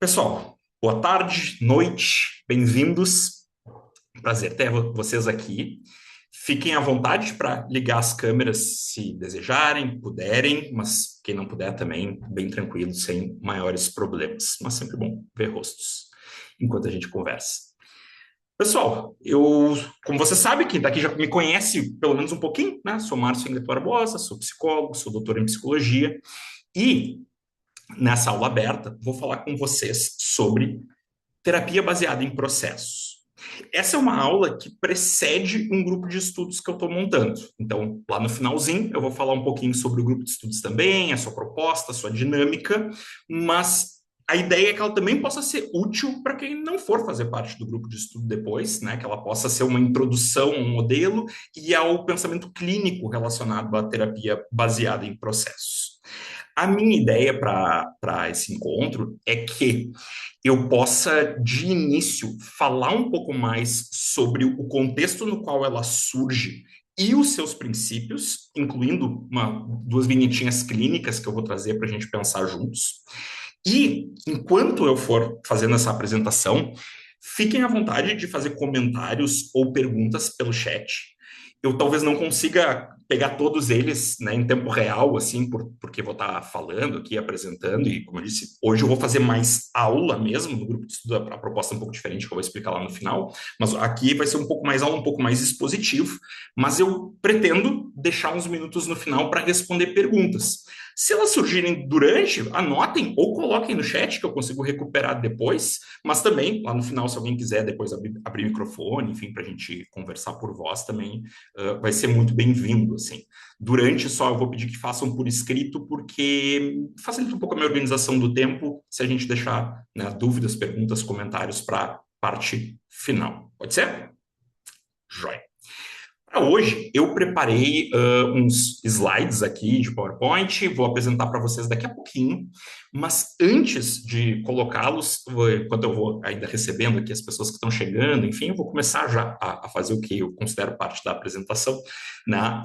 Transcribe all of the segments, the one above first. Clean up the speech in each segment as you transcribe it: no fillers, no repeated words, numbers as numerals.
Pessoal, boa tarde, noite, bem-vindos. Prazer ter vocês aqui. Fiquem à vontade para ligar as câmeras se desejarem, puderem, mas quem não puder também, bem tranquilo, sem maiores problemas. Mas sempre bom ver rostos enquanto a gente conversa. Pessoal, como você sabe, quem está aqui já me conhece pelo menos um pouquinho, né? Sou Márcio Henrique Barbosa, sou psicólogo, sou doutor em psicologia e nessa aula aberta vou falar com vocês sobre terapia baseada em processos. Essa é uma aula que precede um grupo de estudos que eu estou montando. Então, lá no finalzinho, eu vou falar um pouquinho sobre o grupo de estudos também, a sua proposta, a sua dinâmica, mas a ideia é que ela também possa ser útil para quem não for fazer parte do grupo de estudo depois, né? Que ela possa ser uma introdução a um modelo e ao pensamento clínico relacionado à terapia baseada em processos. A minha ideia para esse encontro é que eu possa, de início, falar um pouco mais sobre o contexto no qual ela surge e os seus princípios, incluindo duas vinhetinhas clínicas que eu vou trazer para a gente pensar juntos. E, enquanto eu for fazendo essa apresentação, fiquem à vontade de fazer comentários ou perguntas pelo chat. Eu talvez não consiga pegar todos eles, né, em tempo real, assim, porque vou estar falando aqui, apresentando, e como eu disse, hoje eu vou fazer mais aula mesmo no grupo de estudo, a proposta é um pouco diferente, que eu vou explicar lá no final, mas aqui vai ser um pouco mais aula, um pouco mais expositivo, mas eu pretendo deixar uns minutos no final para responder perguntas. Se elas surgirem durante, anotem ou coloquem no chat, que eu consigo recuperar depois, mas também, lá no final, se alguém quiser depois abrir o microfone, enfim, para a gente conversar por voz também, vai ser muito bem-vindo, assim. Durante só eu vou pedir que façam por escrito, porque facilita um pouco a minha organização do tempo, se a gente deixar, né, dúvidas, perguntas, comentários para a parte final. Pode ser? Joia. Para hoje, eu preparei uns slides aqui de PowerPoint, vou apresentar para vocês daqui a pouquinho, mas antes de colocá-los, enquanto eu vou ainda recebendo aqui as pessoas que estão chegando, enfim, eu vou começar já a fazer o que eu considero parte da apresentação, né?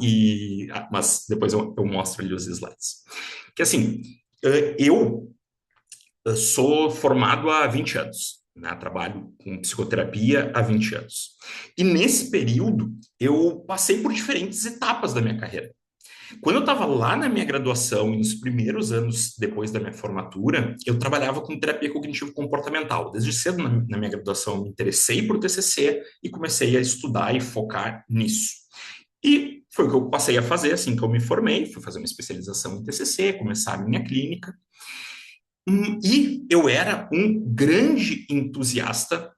Mas depois eu mostro ali os slides. Que assim, eu sou formado há 20 anos, né? Trabalho com psicoterapia há 20 anos. E nesse período, eu passei por diferentes etapas da minha carreira. Quando eu estava lá na minha graduação e nos primeiros anos depois da minha formatura, eu trabalhava com terapia cognitivo-comportamental. Desde cedo na minha graduação, eu me interessei por TCC e comecei a estudar e focar nisso. E foi o que eu passei a fazer assim que eu me formei, fui fazer uma especialização em TCC, começar a minha clínica. E eu era um grande entusiasta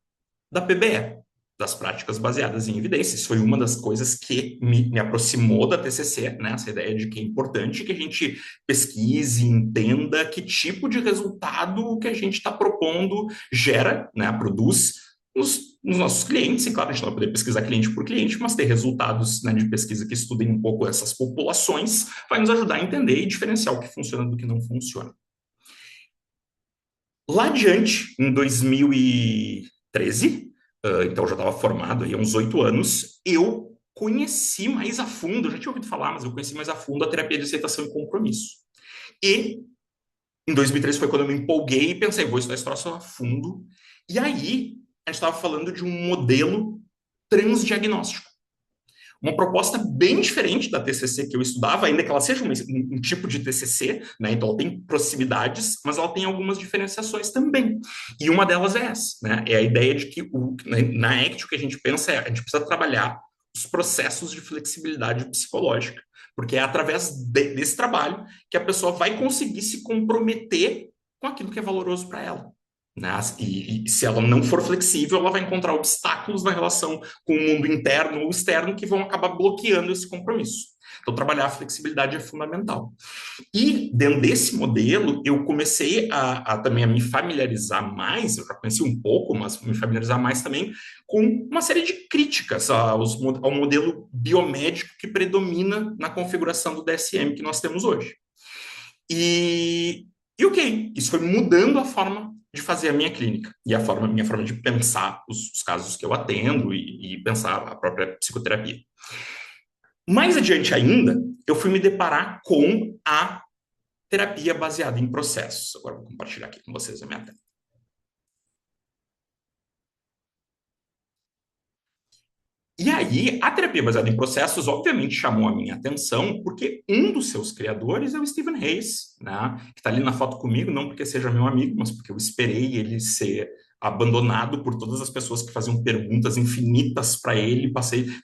da PBE, das práticas baseadas em evidências. Foi uma das coisas que me aproximou da TCC, né? Essa ideia de que é importante que a gente pesquise, entenda que tipo de resultado o que a gente está propondo gera, né? Produz nos nossos clientes. E claro, a gente não vai poder pesquisar cliente por cliente, mas ter resultados, né, de pesquisa que estudem um pouco essas populações vai nos ajudar a entender e diferenciar o que funciona do que não funciona. Lá adiante, em 2013, então eu já estava formado aí há uns 8 anos, eu conheci mais a fundo, eu já tinha ouvido falar, mas eu conheci mais a fundo a terapia de aceitação e compromisso. E em 2013 foi quando eu me empolguei e pensei, vou estudar esse troço a fundo. E aí, a gente estava falando de um modelo transdiagnóstico. Uma proposta bem diferente da TCC que eu estudava, ainda que ela seja um tipo de TCC, né? Então ela tem proximidades, mas ela tem algumas diferenciações também. E uma delas é essa, né? É a ideia de que na ACT o que a gente pensa é a gente precisa trabalhar os processos de flexibilidade psicológica, porque é através desse trabalho que a pessoa vai conseguir se comprometer com aquilo que é valoroso para ela. Né? E se ela não for flexível, ela vai encontrar obstáculos na relação com o mundo interno ou externo que vão acabar bloqueando esse compromisso. Então, trabalhar a flexibilidade é fundamental. E dentro desse modelo, eu comecei também a me familiarizar mais, eu já conheci um pouco, mas me familiarizar mais também com uma série de críticas ao modelo biomédico que predomina na configuração do DSM que nós temos hoje. E ok, isso foi mudando a forma de fazer a minha clínica e minha forma de pensar os casos que eu atendo e pensar a própria psicoterapia. Mais adiante ainda, eu fui me deparar com a terapia baseada em processos. Agora vou compartilhar aqui com vocês a minha tela. E aí, a terapia baseada em processos, obviamente, chamou a minha atenção, porque um dos seus criadores é o Stephen Hayes, né? Que está ali na foto comigo, não porque seja meu amigo, mas porque eu esperei ele ser abandonado por todas as pessoas que faziam perguntas infinitas para ele.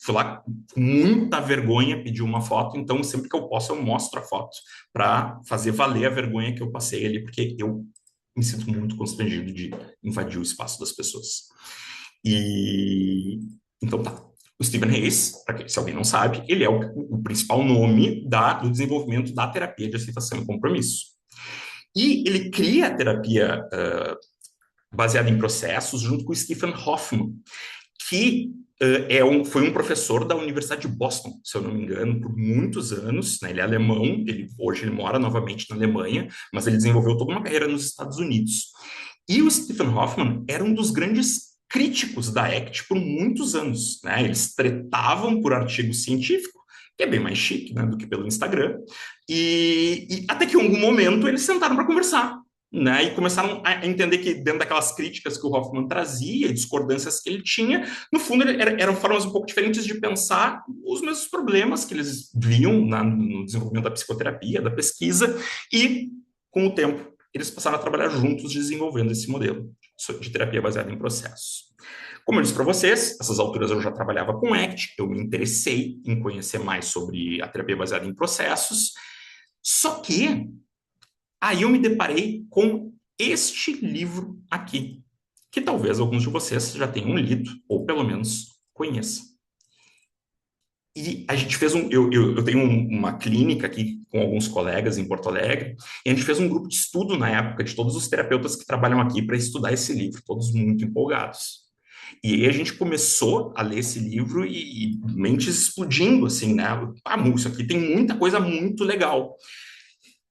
Fui lá com muita vergonha, pedi uma foto, então sempre que eu posso eu mostro a foto para fazer valer a vergonha que eu passei ali, porque eu me sinto muito constrangido de invadir o espaço das pessoas. E então tá. O Stephen Hayes, se alguém não sabe, ele é o principal nome do desenvolvimento da terapia de aceitação e compromisso. E ele cria a terapia baseada em processos junto com o Stephen Hoffman, que foi um professor da Universidade de Boston, se eu não me engano, por muitos anos, né? Ele é alemão, hoje ele mora novamente na Alemanha, mas ele desenvolveu toda uma carreira nos Estados Unidos. E o Stephen Hoffman era um dos grandes críticos da ACT por muitos anos, né? Eles tretavam por artigo científico, que é bem mais chique, né, do que pelo Instagram, e até que em algum momento eles sentaram para conversar, né, e começaram a entender que dentro daquelas críticas que o Hoffman trazia, e discordâncias que ele tinha, no fundo eram formas um pouco diferentes de pensar os mesmos problemas que eles viam no desenvolvimento da psicoterapia, da pesquisa, e com o tempo eles passaram a trabalhar juntos desenvolvendo esse modelo de terapia baseada em processos. Como eu disse para vocês, essas alturas eu já trabalhava com ACT, eu me interessei em conhecer mais sobre a terapia baseada em processos, só que aí eu me deparei com este livro aqui, que talvez alguns de vocês já tenham lido, ou pelo menos conheçam. E a gente fez eu tenho uma clínica aqui com alguns colegas em Porto Alegre, e a gente fez um grupo de estudo na época de todos os terapeutas que trabalham aqui para estudar esse livro, todos muito empolgados. E aí a gente começou a ler esse livro e mentes explodindo, assim, né? Isso aqui tem muita coisa muito legal.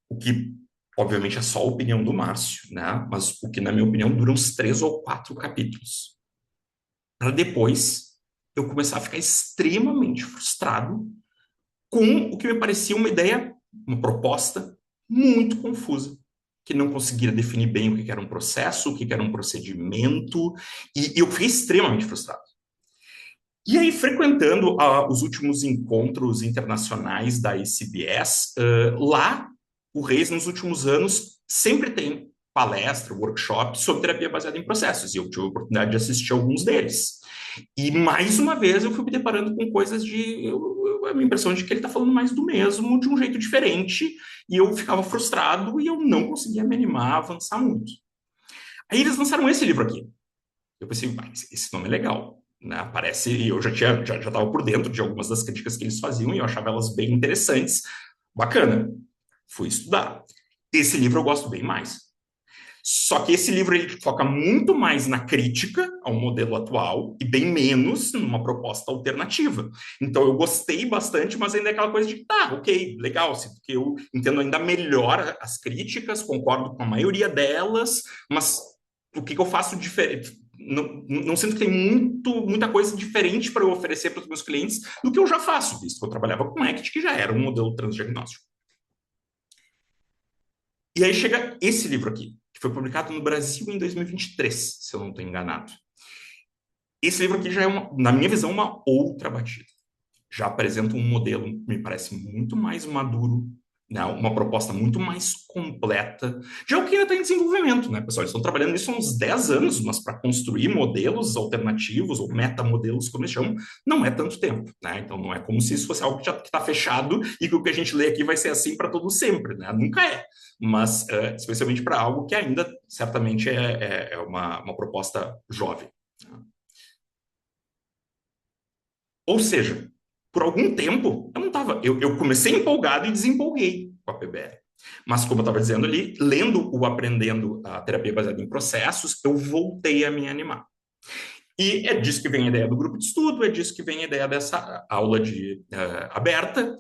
O que, obviamente, é só a opinião do Márcio, né? Mas o que, na minha opinião, dura uns 3 ou 4 capítulos. Para depois eu começar a ficar extremamente frustrado com o que me parecia uma ideia, uma proposta muito confusa, que não conseguia definir bem o que era um processo, o que era um procedimento, e eu fiquei extremamente frustrado. E aí, frequentando os últimos encontros internacionais da ICBS, lá, o Reis, nos últimos anos, sempre tem palestra, workshop sobre terapia baseada em processos, e eu tive a oportunidade de assistir alguns deles. E, mais uma vez, eu fui me deparando com coisas a minha impressão de que ele está falando mais do mesmo, de um jeito diferente, e eu ficava frustrado e eu não conseguia me animar a avançar muito. Aí eles lançaram esse livro aqui. Eu pensei, esse nome é legal, né? Parece, eu já estava por dentro de algumas das críticas que eles faziam e eu achava elas bem interessantes. Bacana. Fui estudar. Esse livro eu gosto bem mais. Só que esse livro ele foca muito mais na crítica ao modelo atual e bem menos numa proposta alternativa. Então eu gostei bastante, mas ainda é aquela coisa de, tá, ok, legal, porque eu entendo ainda melhor as críticas, concordo com a maioria delas, mas o que eu faço diferente? Não sinto que tem muita coisa diferente para eu oferecer para os meus clientes do que eu já faço, visto que eu trabalhava com ACT, que já era um modelo transdiagnóstico. E aí chega esse livro aqui, que foi publicado no Brasil em 2023, se eu não estou enganado. Esse livro aqui já é, na minha visão, uma outra batida. Já apresenta um modelo, me parece, muito mais maduro, né? Uma proposta muito mais completa. Já o que ainda está em desenvolvimento, né, pessoal? Eles estão trabalhando nisso há uns 10 anos, mas para construir modelos alternativos, ou metamodelos, como eles chamam, não é tanto tempo, né? Então não é como se isso fosse algo que está fechado e que o que a gente lê aqui vai ser assim para todo sempre, né? Nunca é. Mas, especialmente para algo que ainda, certamente, é uma proposta jovem. Ou seja, por algum tempo, eu não estava. Eu comecei empolgado e desempolguei com a PBL. Mas, como eu estava dizendo ali, lendo o Aprendendo a Terapia Baseada em Processos, eu voltei a me animar. E é disso que vem a ideia do grupo de estudo, é disso que vem a ideia dessa aula aberta,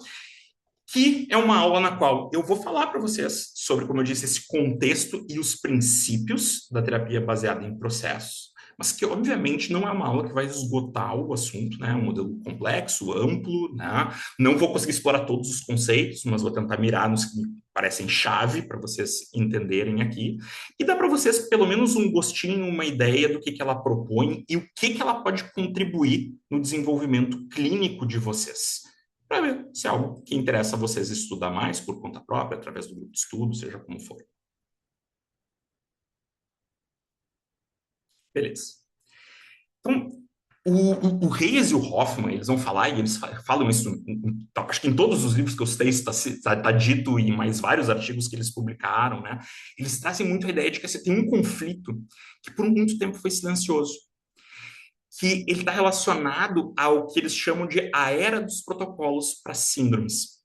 que é uma aula na qual eu vou falar para vocês sobre, como eu disse, esse contexto e os princípios da terapia baseada em processos, mas que obviamente não é uma aula que vai esgotar o assunto, né? É um modelo complexo, amplo, né? Não vou conseguir explorar todos os conceitos, mas vou tentar mirar nos que me parecem chave para vocês entenderem aqui, e dá para vocês pelo menos um gostinho, uma ideia do que ela propõe e o que ela pode contribuir no desenvolvimento clínico de vocês. Para ver se é algo que interessa a vocês estudar mais por conta própria, através do grupo de estudo, seja como for. Beleza. Então, o Hayes e o Hoffman, eles vão falar, e eles falam isso, acho que em todos os livros que eu citei, está dito em mais vários artigos que eles publicaram, né? Eles trazem muito a ideia de que você tem um conflito que por muito tempo foi silencioso, que ele está relacionado ao que eles chamam de a era dos protocolos para síndromes.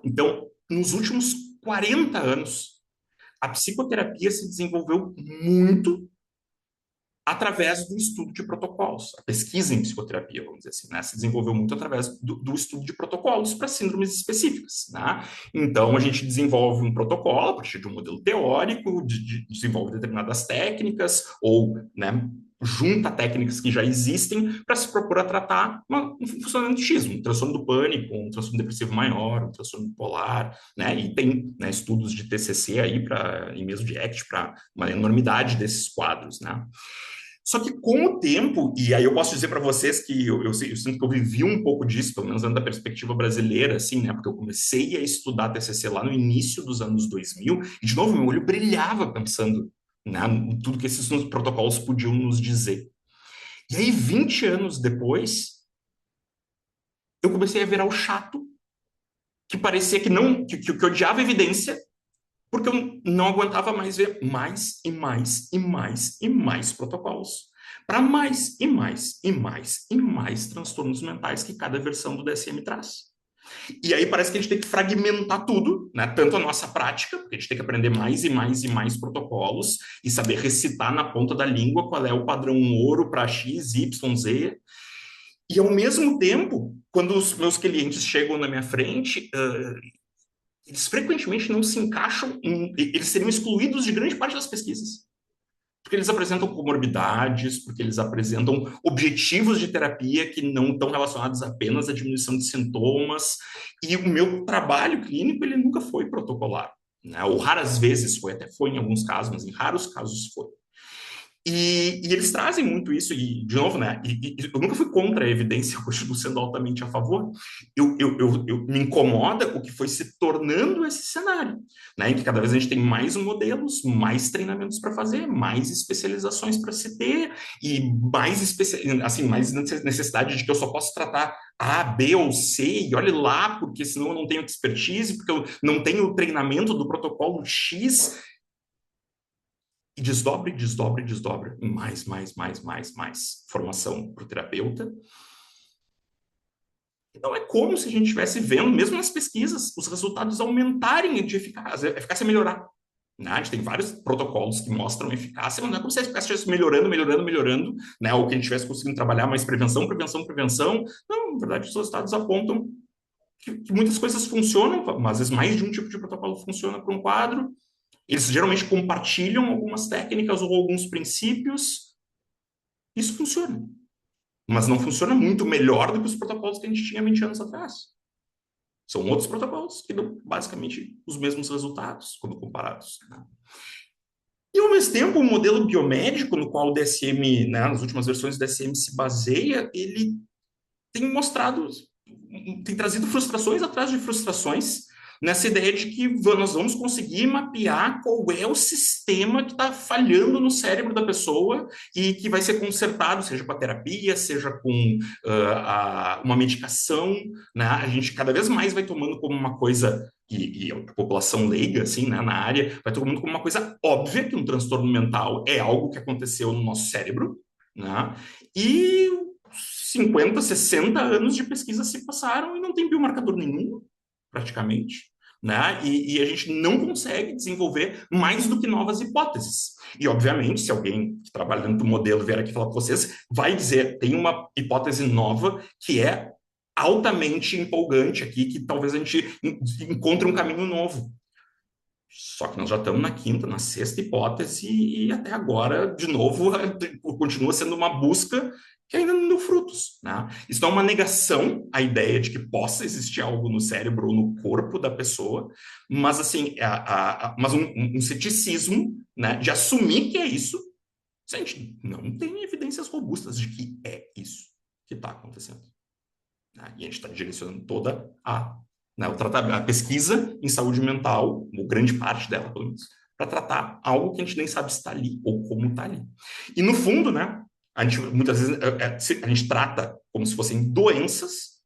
Então, nos últimos 40 anos, a psicoterapia se desenvolveu muito através do estudo de protocolos. A pesquisa em psicoterapia, vamos dizer assim, né, se desenvolveu muito através do estudo de protocolos para síndromes específicas. Né? Então, a gente desenvolve um protocolo a partir de um modelo teórico, desenvolve determinadas técnicas, ou né, junta técnicas que já existem para se propor a tratar um funcionamento X, um transtorno do pânico, um transtorno depressivo maior, um transtorno bipolar, né? E tem né, estudos de TCC aí, e mesmo de ACT, para uma enormidade desses quadros, né? Só que com o tempo, e aí eu posso dizer para vocês que eu sinto que eu vivi um pouco disso, pelo menos dentro da perspectiva brasileira, assim, né? Porque eu comecei a estudar TCC lá no início dos anos 2000, e de novo, meu olho brilhava pensando, né, em tudo que esses protocolos podiam nos dizer. E aí, 20 anos depois, eu comecei a virar o chato, que parecia que não, que odiava evidência, porque eu não aguentava mais ver mais e mais e mais e mais protocolos para mais e mais e mais e mais transtornos mentais que cada versão do DSM traz. E aí parece que a gente tem que fragmentar tudo, né? Tanto a nossa prática, porque a gente tem que aprender mais e mais e mais protocolos e saber recitar na ponta da língua qual é o padrão ouro para X, Y, Z. E ao mesmo tempo, quando os meus clientes chegam na minha frente, eles frequentemente não se encaixam, eles seriam excluídos de grande parte das pesquisas. Porque eles apresentam comorbidades, porque eles apresentam objetivos de terapia que não estão relacionados apenas à diminuição de sintomas. E o meu trabalho clínico, ele nunca foi protocolar. Né? Ou raras vezes foi, até foi em alguns casos, mas em raros casos foi. E eles trazem muito isso, e, de novo, né? Eu nunca fui contra a evidência, eu continuo sendo altamente a favor. Me incomoda o que foi se tornando esse cenário, né? Em que cada vez a gente tem mais modelos, mais treinamentos para fazer, mais especializações para se ter, e assim, mais necessidade de que eu só posso tratar A, B ou C, e olhe lá, porque senão eu não tenho expertise, porque eu não tenho o treinamento do protocolo X. E desdobre, desdobre, desdobre em mais formação para o terapeuta. Então é como se a gente estivesse vendo, mesmo nas pesquisas, os resultados aumentarem de eficácia, a eficácia melhorar. Né? A gente tem vários protocolos que mostram eficácia, mas não é como se a eficácia estivesse melhorando, melhorando, melhorando, né? Ou que a gente estivesse conseguindo trabalhar mais prevenção, prevenção, prevenção. Não, na verdade, os resultados apontam que muitas coisas funcionam, mas às vezes mais de um tipo de protocolo funciona para um quadro. Eles geralmente compartilham algumas técnicas ou alguns princípios. Isso funciona. Mas não funciona muito melhor do que os protocolos que a gente tinha 20 anos atrás. São outros protocolos que dão basicamente os mesmos resultados quando comparados. Né? E, ao mesmo tempo, o modelo biomédico no qual o DSM, né, nas últimas versões do DSM se baseia, ele tem mostrado, tem trazido frustrações atrás de frustrações, nessa ideia de que nós vamos conseguir mapear qual é o sistema que está falhando no cérebro da pessoa e que vai ser consertado, seja com a terapia, seja com uma medicação, né? A gente cada vez mais vai tomando como uma coisa, e a população leiga, assim, né, na área, vai tomando como uma coisa óbvia que um transtorno mental é algo que aconteceu no nosso cérebro, né? E 50, 60 anos de pesquisa se passaram e não tem biomarcador nenhum, praticamente. Né? E a gente não consegue desenvolver mais do que novas hipóteses. E, obviamente, se alguém que trabalha dentro do modelo vier aqui falar com vocês, vai dizer, tem uma hipótese nova que é altamente empolgante aqui, que talvez a gente encontre um caminho novo. Só que nós já estamos na quinta, na sexta hipótese, e até agora, de novo, continua sendo uma busca que ainda não deu frutos, né? Isso não é uma negação à ideia de que possa existir algo no cérebro ou no corpo da pessoa, mas assim, mas um ceticismo, né, de assumir que é isso, se a gente não tem evidências robustas de que é isso que está acontecendo. Né? E a gente está direcionando toda né, a pesquisa em saúde mental, ou grande parte dela, pelo menos, para tratar algo que a gente nem sabe se está ali ou como está ali. E no fundo, né, a gente muitas vezes a gente trata como se fossem doenças,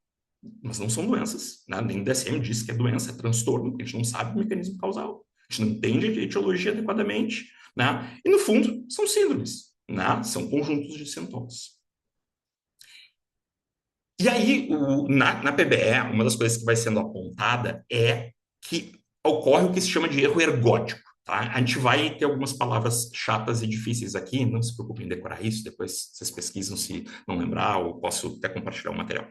mas não são doenças, né? Nem o DSM diz que é doença, é transtorno, porque a gente não sabe o mecanismo causal, a gente não entende a etiologia adequadamente, né? E no fundo são síndromes, né? São conjuntos de sintomas. E aí, na PBE, uma das coisas que vai sendo apontada é que ocorre o que se chama de erro ergótico. Tá? A gente vai ter algumas palavras chatas e difíceis aqui, não se preocupem em decorar isso, depois vocês pesquisam se não lembrar, ou posso até compartilhar o material.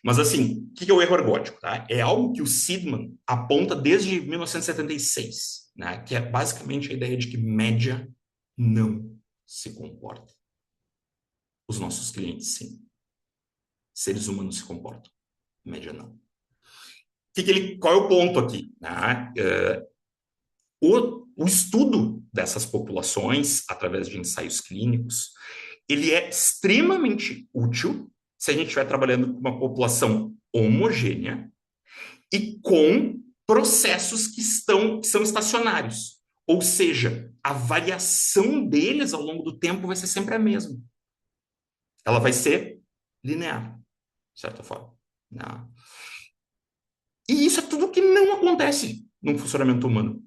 Mas assim, o que é o erro ergótico? Tá? É algo que o Sidman aponta desde 1976, né? Que é basicamente a ideia de que média não se comporta. Os nossos clientes, sim. Seres humanos se comportam, média não. Qual é o ponto aqui? Né? O estudo dessas populações, através de ensaios clínicos, ele é extremamente útil se a gente estiver trabalhando com uma população homogênea e com processos que são estacionários. Ou seja, a variação deles ao longo do tempo vai ser sempre a mesma. Ela vai ser linear, de certa forma. Né? E isso é tudo que não acontece no funcionamento humano.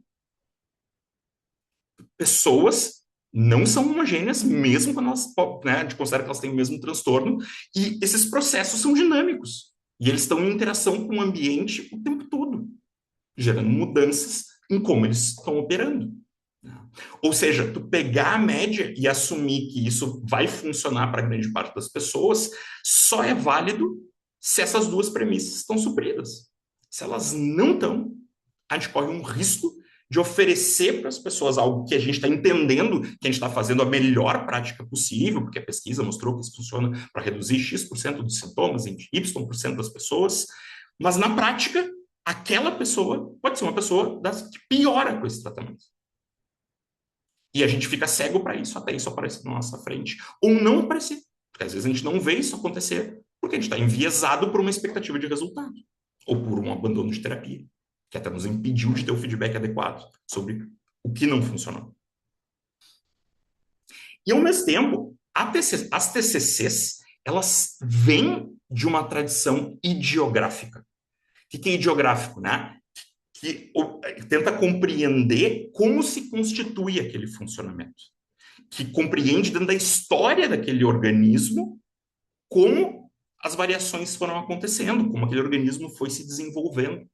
Pessoas não são homogêneas, mesmo quando elas, né, a gente considera que elas têm o mesmo transtorno, e esses processos são dinâmicos. E eles estão em interação com o ambiente o tempo todo, gerando mudanças em como eles estão operando. Ou seja, tu pegar a média e assumir que isso vai funcionar para grande parte das pessoas, só é válido se essas duas premissas estão supridas. Se elas não estão, a gente corre um risco de oferecer para as pessoas algo que a gente está entendendo que a gente está fazendo a melhor prática possível, porque a pesquisa mostrou que isso funciona para reduzir X% dos sintomas em Y% das pessoas, mas na prática, aquela pessoa pode ser uma pessoa que piora com esse tratamento. E a gente fica cego para isso, até isso aparecer na nossa frente. Ou não aparecer. Porque às vezes a gente não vê isso acontecer, porque a gente está enviesado por uma expectativa de resultado. Ou por um abandono de terapia, que até nos impediu de ter o feedback adequado sobre o que não funcionou. E ao mesmo tempo, as TCCs, elas vêm de uma tradição ideográfica. O que é ideográfico, né? Que tenta compreender como se constitui aquele funcionamento, que compreende dentro da história daquele organismo como as variações foram acontecendo, como aquele organismo foi se desenvolvendo.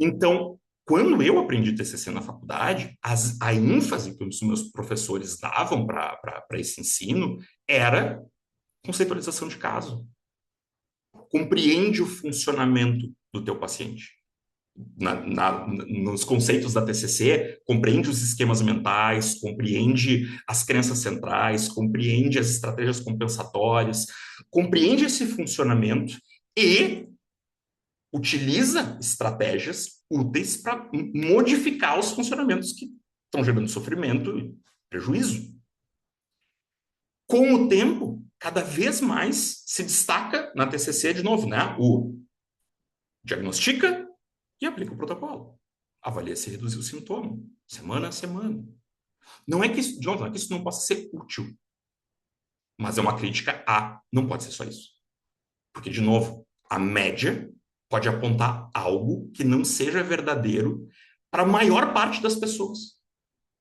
Então, quando eu aprendi TCC na faculdade, a ênfase que os meus professores davam para esse ensino era conceitualização de caso. Compreende o funcionamento do teu paciente. Nos conceitos da TCC, compreende os esquemas mentais, compreende as crenças centrais, compreende as estratégias compensatórias, compreende esse funcionamento e utiliza estratégias úteis para modificar os funcionamentos que estão gerando sofrimento e prejuízo. Com o tempo, cada vez mais se destaca na TCC, de novo, né? O diagnostica e aplica o protocolo. Avalia se reduziu o sintoma, semana a semana. Não é que isso, de novo, não é que isso não possa ser útil, mas é uma crítica a não pode ser só isso. Porque, de novo, a média pode apontar algo que não seja verdadeiro para a maior parte das pessoas.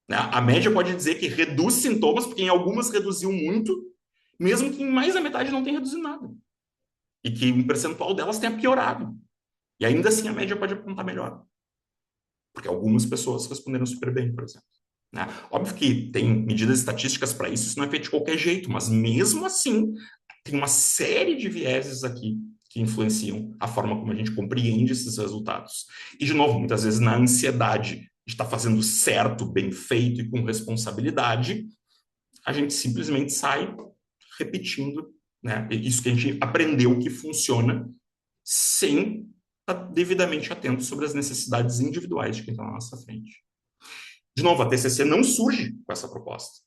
Né? A média pode dizer que reduz sintomas, porque em algumas reduziu muito, mesmo que em mais da metade não tenha reduzido nada. E que um percentual delas tenha piorado. E ainda assim a média pode apontar melhor. Porque algumas pessoas responderam super bem, por exemplo. Né? Óbvio que tem medidas estatísticas para isso, isso não é feito de qualquer jeito, mas mesmo assim, tem uma série de vieses aqui que influenciam a forma como a gente compreende esses resultados. E, de novo, muitas vezes na ansiedade de estar fazendo certo, bem feito e com responsabilidade, a gente simplesmente sai repetindo né? Isso que a gente aprendeu que funciona sem estar devidamente atento sobre as necessidades individuais de quem está na nossa frente. De novo, a TCC não surge com essa proposta,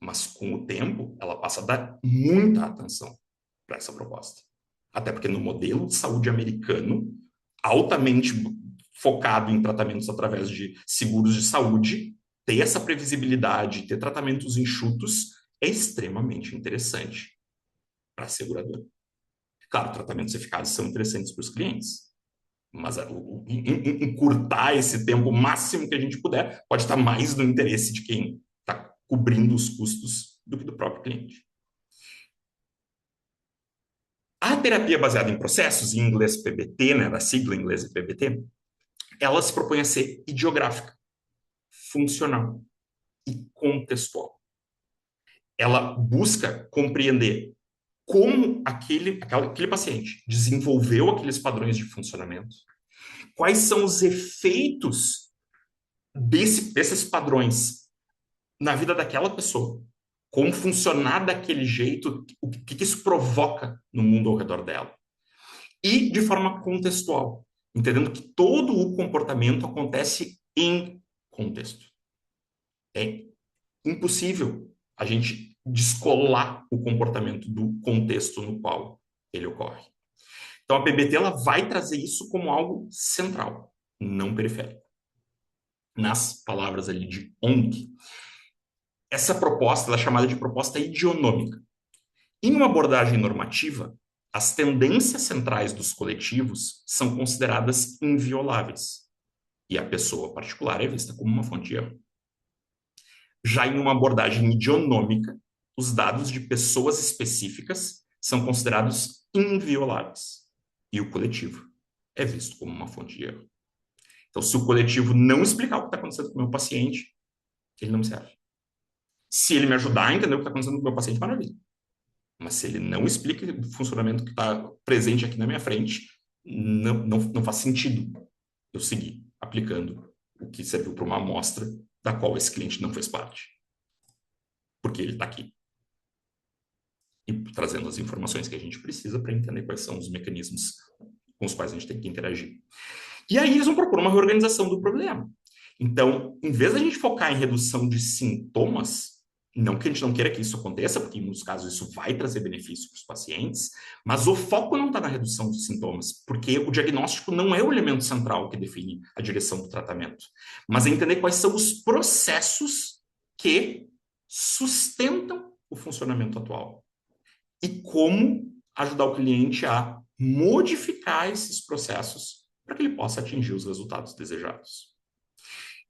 mas com o tempo ela passa a dar muita atenção para essa proposta. Até porque no modelo de saúde americano, altamente focado em tratamentos através de seguros de saúde, ter essa previsibilidade, ter tratamentos enxutos é extremamente interessante para a seguradora. Claro, tratamentos eficazes são interessantes para os clientes, mas encurtar esse tempo máximo que a gente puder pode estar mais no interesse de quem está cobrindo os custos do que do próprio cliente. A terapia baseada em processos, em inglês PBT, né, da sigla em inglês PBT, ela se propõe a ser ideográfica, funcional e contextual. Ela busca compreender como aquele paciente desenvolveu aqueles padrões de funcionamento, quais são os efeitos desses padrões na vida daquela pessoa, como funcionar daquele jeito, o que isso provoca no mundo ao redor dela. E de forma contextual, entendendo que todo o comportamento acontece em contexto. É impossível a gente descolar o comportamento do contexto no qual ele ocorre. Então, a PBT ela vai trazer isso como algo central, não periférico. Nas palavras ali de Ong, essa proposta é chamada de proposta idionômica. Em uma abordagem normativa, as tendências centrais dos coletivos são consideradas invioláveis, e a pessoa particular é vista como uma fonte de erro. Já em uma abordagem idionômica, os dados de pessoas específicas são considerados invioláveis, e o coletivo é visto como uma fonte de erro. Então, se o coletivo não explicar o que está acontecendo com o meu paciente, ele não me serve. Se ele me ajudar a entender o que está acontecendo com o meu paciente, maravilha. Mas se ele não explica o funcionamento que está presente aqui na minha frente, não faz sentido eu seguir aplicando o que serviu para uma amostra da qual esse cliente não fez parte. Porque ele está aqui. E trazendo as informações que a gente precisa para entender quais são os mecanismos com os quais a gente tem que interagir. E aí eles vão propor uma reorganização do problema. Então, em vez da gente focar em redução de sintomas, não que a gente não queira que isso aconteça, porque em muitos casos isso vai trazer benefício para os pacientes, mas o foco não está na redução de sintomas, porque o diagnóstico não é o elemento central que define a direção do tratamento, mas é entender quais são os processos que sustentam o funcionamento atual e como ajudar o cliente a modificar esses processos para que ele possa atingir os resultados desejados.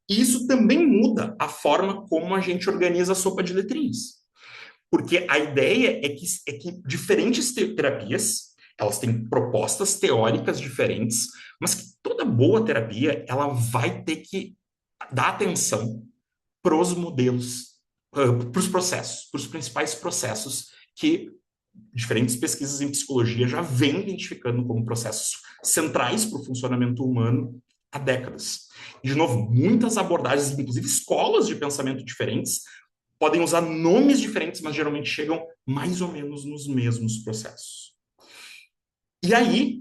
E isso também muda a forma como a gente organiza a sopa de letrinhas. Porque a ideia é que diferentes terapias, elas têm propostas teóricas diferentes, mas que toda boa terapia, ela vai ter que dar atenção para os modelos, para os processos, para os principais processos que diferentes pesquisas em psicologia já vêm identificando como processos centrais para o funcionamento humano há décadas. E, de novo, muitas abordagens, inclusive escolas de pensamento diferentes, podem usar nomes diferentes, mas geralmente chegam mais ou menos nos mesmos processos. E aí,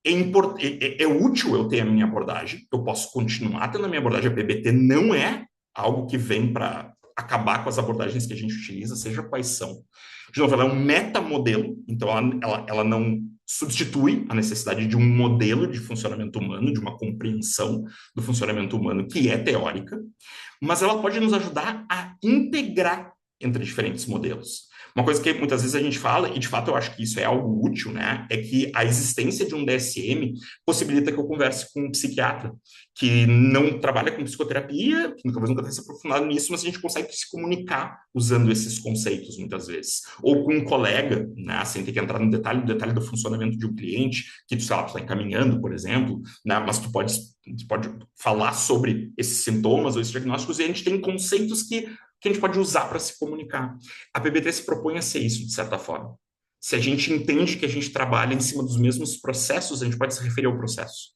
é útil eu ter a minha abordagem, eu posso continuar tendo a minha abordagem, a PBT não é algo que vem para acabar com as abordagens que a gente utiliza, seja quais são. De novo, ela é um metamodelo, então ela não substitui a necessidade de um modelo de funcionamento humano, de uma compreensão do funcionamento humano que é teórica, mas ela pode nos ajudar a integrar entre diferentes modelos. Uma coisa que muitas vezes a gente fala, e de fato eu acho que isso é algo útil, né, é que a existência de um DSM possibilita que eu converse com um psiquiatra que não trabalha com psicoterapia, que talvez nunca tenha se aprofundado nisso, mas a gente consegue se comunicar usando esses conceitos muitas vezes. Ou com um colega, né, sem ter que entrar no detalhe do funcionamento de um cliente, que tu, sei lá, tu está encaminhando, por exemplo, né, mas tu pode falar sobre esses sintomas ou esses diagnósticos, e a gente tem conceitos que a gente pode usar para se comunicar. A PBT se propõe a ser isso, de certa forma. Se a gente entende que a gente trabalha em cima dos mesmos processos, a gente pode se referir ao processo.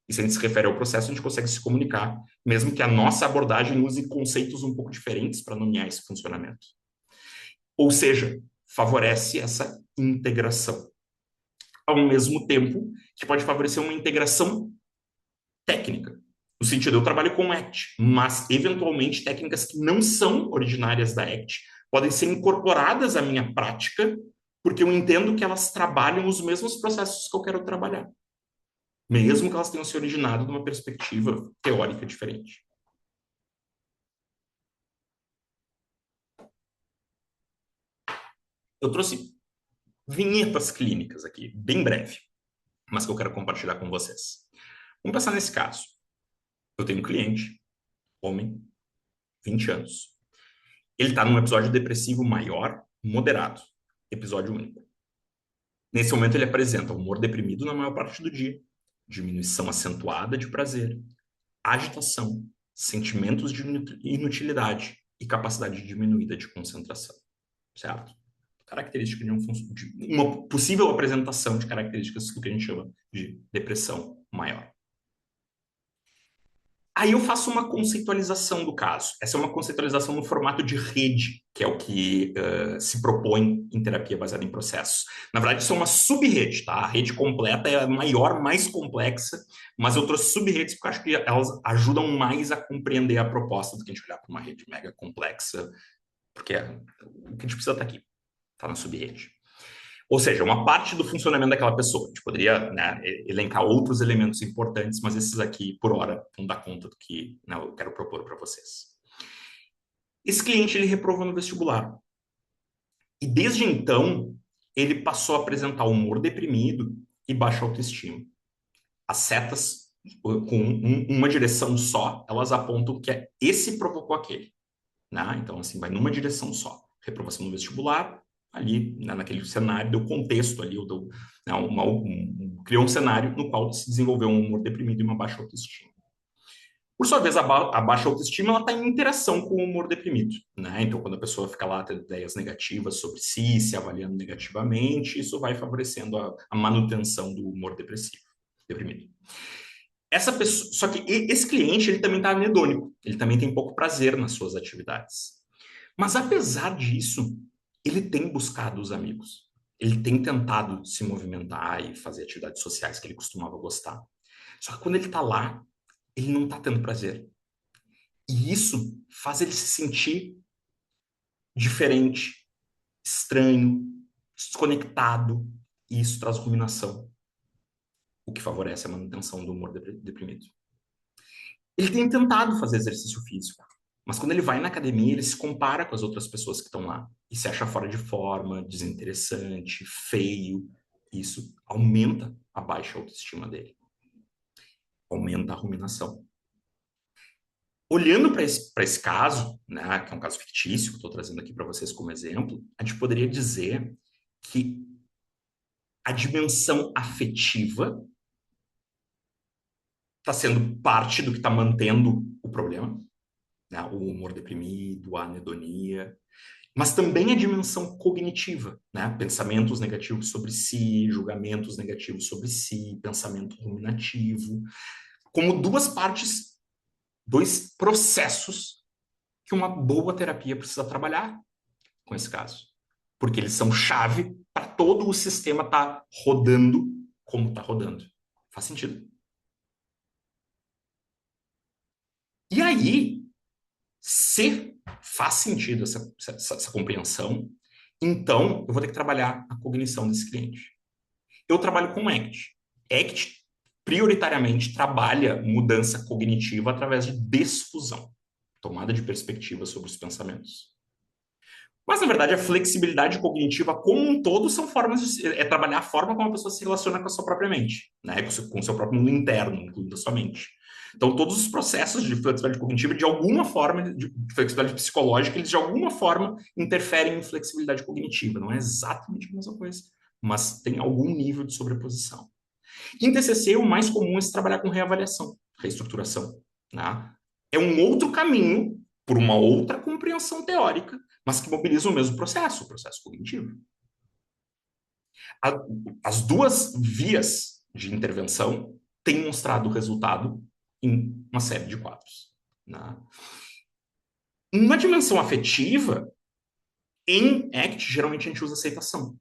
E se a gente se refere ao processo, a gente consegue se comunicar, mesmo que a nossa abordagem use conceitos um pouco diferentes para nomear esse funcionamento. Ou seja, favorece essa integração. Ao mesmo tempo que pode favorecer uma integração técnica. No sentido, eu trabalho com ACT, mas eventualmente técnicas que não são originárias da ACT podem ser incorporadas à minha prática, porque eu entendo que elas trabalham os mesmos processos que eu quero trabalhar, mesmo que elas tenham se originado de uma perspectiva teórica diferente. Eu trouxe vinhetas clínicas aqui, bem breve, mas que eu quero compartilhar com vocês. Vamos pensar nesse caso. Eu tenho um cliente, homem, 20 anos. Ele está num episódio depressivo maior, moderado, episódio único. Nesse momento, ele apresenta humor deprimido na maior parte do dia, diminuição acentuada de prazer, agitação, sentimentos de inutilidade e capacidade diminuída de concentração, certo? Característica de uma possível apresentação de características do que a gente chama de depressão maior. Aí eu faço uma conceitualização do caso. Essa é uma conceitualização no formato de rede, que é o que se propõe em terapia baseada em processos. Na verdade, isso é uma sub-rede, tá? A rede completa é a maior, mais complexa, mas eu trouxe sub-redes porque eu acho que elas ajudam mais a compreender a proposta do que a gente olhar para uma rede mega complexa, porque o que a gente precisa estar aqui, tá na sub-rede. Ou seja, uma parte do funcionamento daquela pessoa. A gente poderia, né, elencar outros elementos importantes, mas esses aqui, por hora, vão dar conta do que, né, eu quero propor para vocês. Esse cliente, ele reprovou no vestibular. E desde então, ele passou a apresentar humor deprimido e baixa autoestima. As setas, com uma direção só, elas apontam que esse provocou aquele. Né? Então, assim, vai numa direção só. Reprovação no vestibular, ali, né, naquele cenário, deu contexto ali, né, criou um cenário no qual se desenvolveu um humor deprimido e uma baixa autoestima. Por sua vez, a baixa autoestima está em interação com o humor deprimido. Né? Então, quando a pessoa fica lá tendo ideias negativas sobre si, se avaliando negativamente, isso vai favorecendo a manutenção do humor deprimido. Essa pessoa, só que esse cliente ele também está anedônico, ele também tem pouco prazer nas suas atividades. Mas apesar disso, ele tem buscado os amigos. Ele tem tentado se movimentar e fazer atividades sociais que ele costumava gostar. Só que quando ele está lá, ele não está tendo prazer. E isso faz ele se sentir diferente, estranho, desconectado. E isso traz ruminação, o que favorece a manutenção do humor deprimido. Ele tem tentado fazer exercício físico, mas quando ele vai na academia, ele se compara com as outras pessoas que estão lá e se acha fora de forma, desinteressante, feio. Isso aumenta a baixa autoestima dele, aumenta a ruminação. Olhando para esse caso, né, que é um caso fictício, que eu estou trazendo aqui para vocês como exemplo, a gente poderia dizer que a dimensão afetiva está sendo parte do que está mantendo o problema, né, o humor deprimido, a anedonia, mas também a dimensão cognitiva, né? Pensamentos negativos sobre si, julgamentos negativos sobre si, pensamento ruminativo, como duas partes, dois processos que uma boa terapia precisa trabalhar com esse caso, porque eles são chave para todo o sistema estar rodando como está rodando. Faz sentido? E aí, se faz sentido essa compreensão, então eu vou ter que trabalhar a cognição desse cliente. Eu trabalho com ACT. ACT prioritariamente trabalha mudança cognitiva através de desfusão, tomada de perspectiva sobre os pensamentos. Mas, na verdade, a flexibilidade cognitiva como um todo são formas é trabalhar a forma como a pessoa se relaciona com a sua própria mente, né? Com o seu próprio mundo interno, incluindo a sua mente. Então, todos os processos de flexibilidade cognitiva, de alguma forma, de flexibilidade psicológica, eles de alguma forma interferem em flexibilidade cognitiva. Não é exatamente a mesma coisa, mas tem algum nível de sobreposição. Em TCC, o mais comum é se trabalhar com reavaliação, reestruturação. Né? É um outro caminho por uma outra compreensão teórica, mas que mobiliza o mesmo processo, o processo cognitivo. As duas vias de intervenção têm mostrado resultado em uma série de quadros. Né? Na dimensão afetiva, Em ACT, geralmente a gente usa aceitação.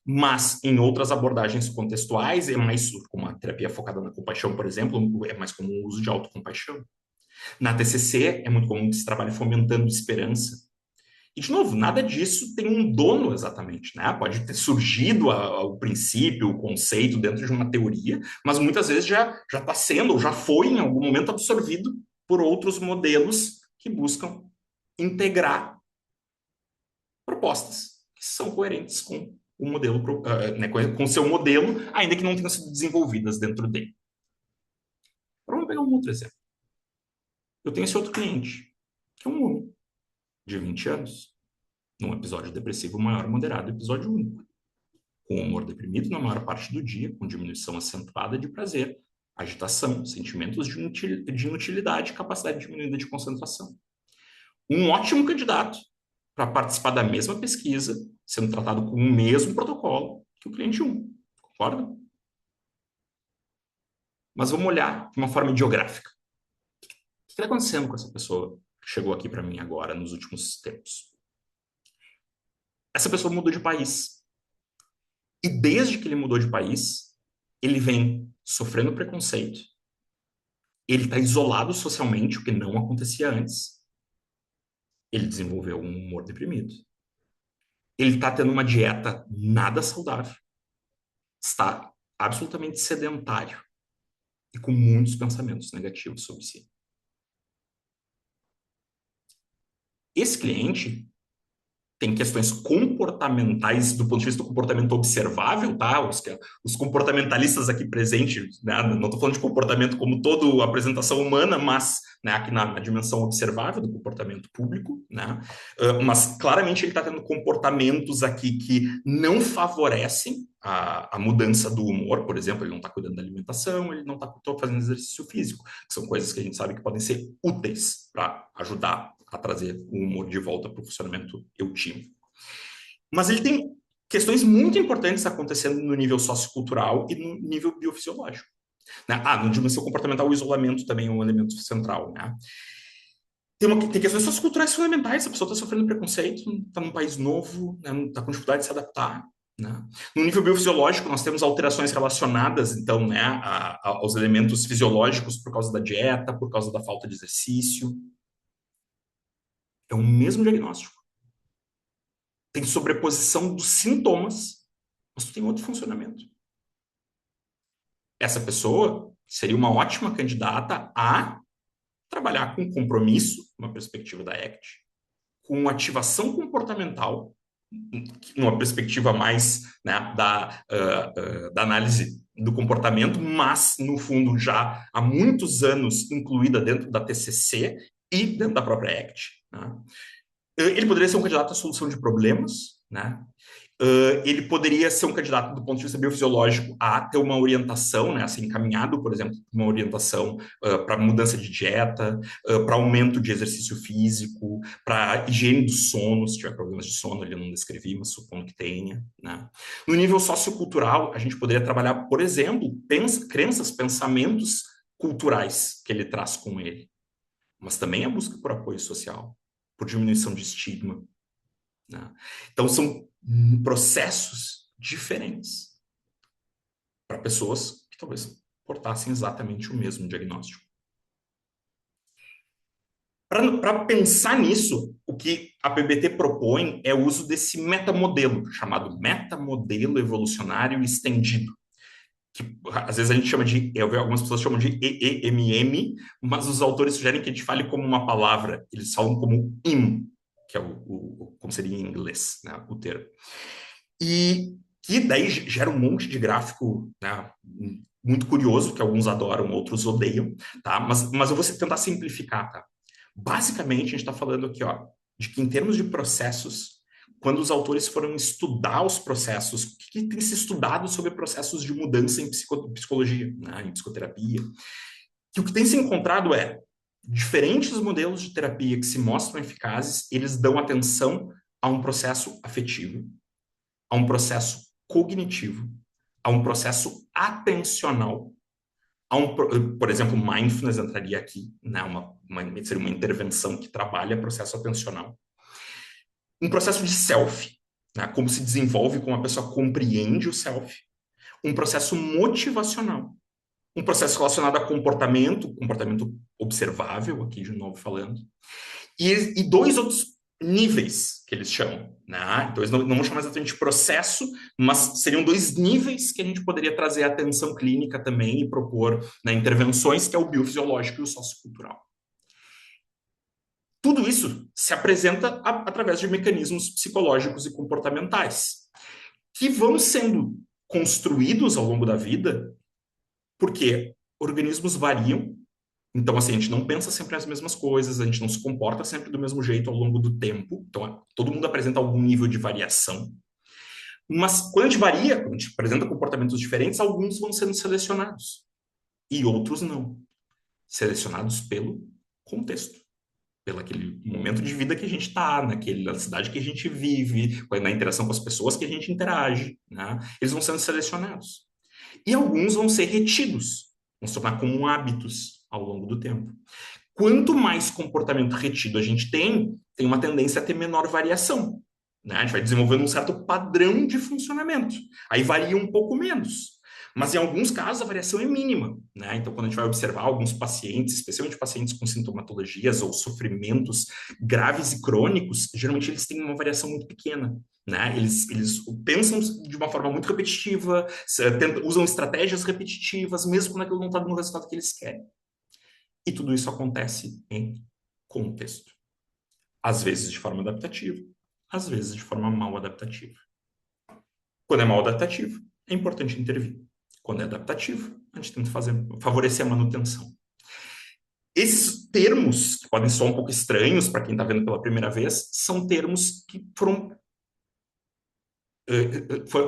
Mas em outras abordagens contextuais, é mais como a terapia focada na compaixão, por exemplo, é mais comum o uso de autocompaixão. Na TCC, é muito comum que se trabalhe fomentando esperança. E, de novo, nada disso tem um dono exatamente, né? Pode ter surgido o princípio, o conceito dentro de uma teoria, mas muitas vezes já está sendo, ou já foi em algum momento absorvido por outros modelos que buscam integrar propostas que são coerentes com o modelo, né, com o seu modelo, ainda que não tenham sido desenvolvidas dentro dele. Agora vamos pegar um outro exemplo. Eu tenho esse outro cliente, que é um homem de 20 anos, num episódio depressivo maior moderado, episódio único, com humor deprimido na maior parte do dia, com diminuição acentuada de prazer, agitação, sentimentos de inutilidade e capacidade diminuída de concentração. Um ótimo candidato para participar da mesma pesquisa, sendo tratado com o mesmo protocolo que o cliente 1. Concorda? Mas vamos olhar de uma forma ideográfica. O que está acontecendo com essa pessoa que chegou aqui para mim agora, nos últimos tempos? Essa pessoa mudou de país. E desde que ele mudou de país, ele vem sofrendo preconceito. Ele está isolado socialmente, o que não acontecia antes. Ele desenvolveu um humor deprimido. Ele está tendo uma dieta nada saudável. Está absolutamente sedentário e com muitos pensamentos negativos sobre si. Esse cliente tem questões comportamentais do ponto de vista do comportamento observável, tá? Os comportamentalistas aqui presentes, né? Não estou falando de comportamento como toda a apresentação humana, mas né, aqui na dimensão observável do comportamento público, né? Mas claramente ele está tendo comportamentos aqui que não favorecem a mudança do humor, por exemplo, ele não está cuidando da alimentação, ele não está fazendo exercício físico, que são coisas que a gente sabe que podem ser úteis para ajudar a trazer o humor de volta para o funcionamento eutímico. Mas ele tem questões muito importantes acontecendo no nível sociocultural e no nível biofisiológico. Né? No dimensão comportamental, o isolamento também é um elemento central. Né? Tem questões socioculturais fundamentais, a pessoa está sofrendo preconceito, está num país novo, está né? Com dificuldade de se adaptar. Né? No nível biofisiológico, nós temos alterações relacionadas, então, né, aos elementos fisiológicos por causa da dieta, por causa da falta de exercício. É o mesmo diagnóstico. Tem sobreposição dos sintomas, mas tu tem outro funcionamento. Essa pessoa seria uma ótima candidata a trabalhar com compromisso, uma perspectiva da ACT, com ativação comportamental, numa perspectiva mais né, da análise do comportamento, mas, no fundo, já há muitos anos incluída dentro da TCC e dentro da própria ACT. Né? Ele poderia ser um candidato à solução de problemas, né? Ele poderia ser um candidato do ponto de vista biofisiológico a ter uma orientação, né, a ser encaminhado, por exemplo, uma orientação para mudança de dieta, para aumento de exercício físico, para higiene do sono, se tiver problemas de sono, ele não descrevi, mas supondo que tenha. Né? No nível sociocultural, a gente poderia trabalhar, por exemplo, crenças, pensamentos culturais que ele traz com ele, mas também a busca por apoio social, por diminuição de estigma. Né? Então, são processos diferentes para pessoas que talvez portassem exatamente o mesmo diagnóstico. Para pensar nisso, o que a PBT propõe é o uso desse metamodelo, chamado metamodelo evolucionário estendido, que às vezes a gente chama de, algumas pessoas chamam de EEMM, mas os autores sugerem que a gente fale como uma palavra, eles falam como IM, que é como seria em inglês, né, o termo. E que daí gera um monte de gráfico, né, muito curioso, que alguns adoram, outros odeiam, tá? Mas eu vou tentar simplificar, tá? Basicamente, a gente está falando aqui, ó, de que em termos de processos, quando os autores foram estudar os processos, o que tem se estudado sobre processos de mudança em psicologia, né, em psicoterapia, que o que tem se encontrado é diferentes modelos de terapia que se mostram eficazes, eles dão atenção a um processo afetivo, a um processo cognitivo, a um processo atencional, por exemplo, mindfulness entraria aqui, né? Seria uma intervenção que trabalha processo atencional. Um processo de self, né? Como se desenvolve, como a pessoa compreende o self. Um processo motivacional. Um processo relacionado a comportamento, comportamento observável, aqui de novo falando. E dois outros níveis que eles chamam, né? Então, eles não vão chamar exatamente de processo, mas seriam dois níveis que a gente poderia trazer a atenção clínica também e propor, né, intervenções, que é o biofisiológico e o sociocultural. Tudo isso se apresenta através de mecanismos psicológicos e comportamentais, que vão sendo construídos ao longo da vida, porque organismos variam. Então, assim, a gente não pensa sempre as mesmas coisas, a gente não se comporta sempre do mesmo jeito ao longo do tempo. Então, todo mundo apresenta algum nível de variação. Mas quando a gente varia, quando a gente apresenta comportamentos diferentes, alguns vão sendo selecionados e outros não. Selecionados pelo contexto, pelo aquele momento de vida que a gente está, naquela cidade que a gente vive, na interação com as pessoas que a gente interage, né? Eles vão sendo selecionados. E alguns vão ser retidos, vão se tornar como hábitos ao longo do tempo. Quanto mais comportamento retido a gente tem uma tendência a ter menor variação, né? A gente vai desenvolvendo um certo padrão de funcionamento. Aí varia um pouco menos. Mas em alguns casos a variação é mínima, né? Então, quando a gente vai observar alguns pacientes, especialmente pacientes com sintomatologias ou sofrimentos graves e crônicos, geralmente eles têm uma variação muito pequena, né? Eles pensam de uma forma muito repetitiva, usam estratégias repetitivas, mesmo quando aquilo não está dando o resultado que eles querem. E tudo isso acontece em contexto. Às vezes de forma adaptativa, às vezes de forma mal adaptativa. Quando é mal adaptativo, é importante intervir. Quando é adaptativo, a gente tenta favorecer a manutenção. Esses termos, que podem soar um pouco estranhos para quem está vendo pela primeira vez, são termos que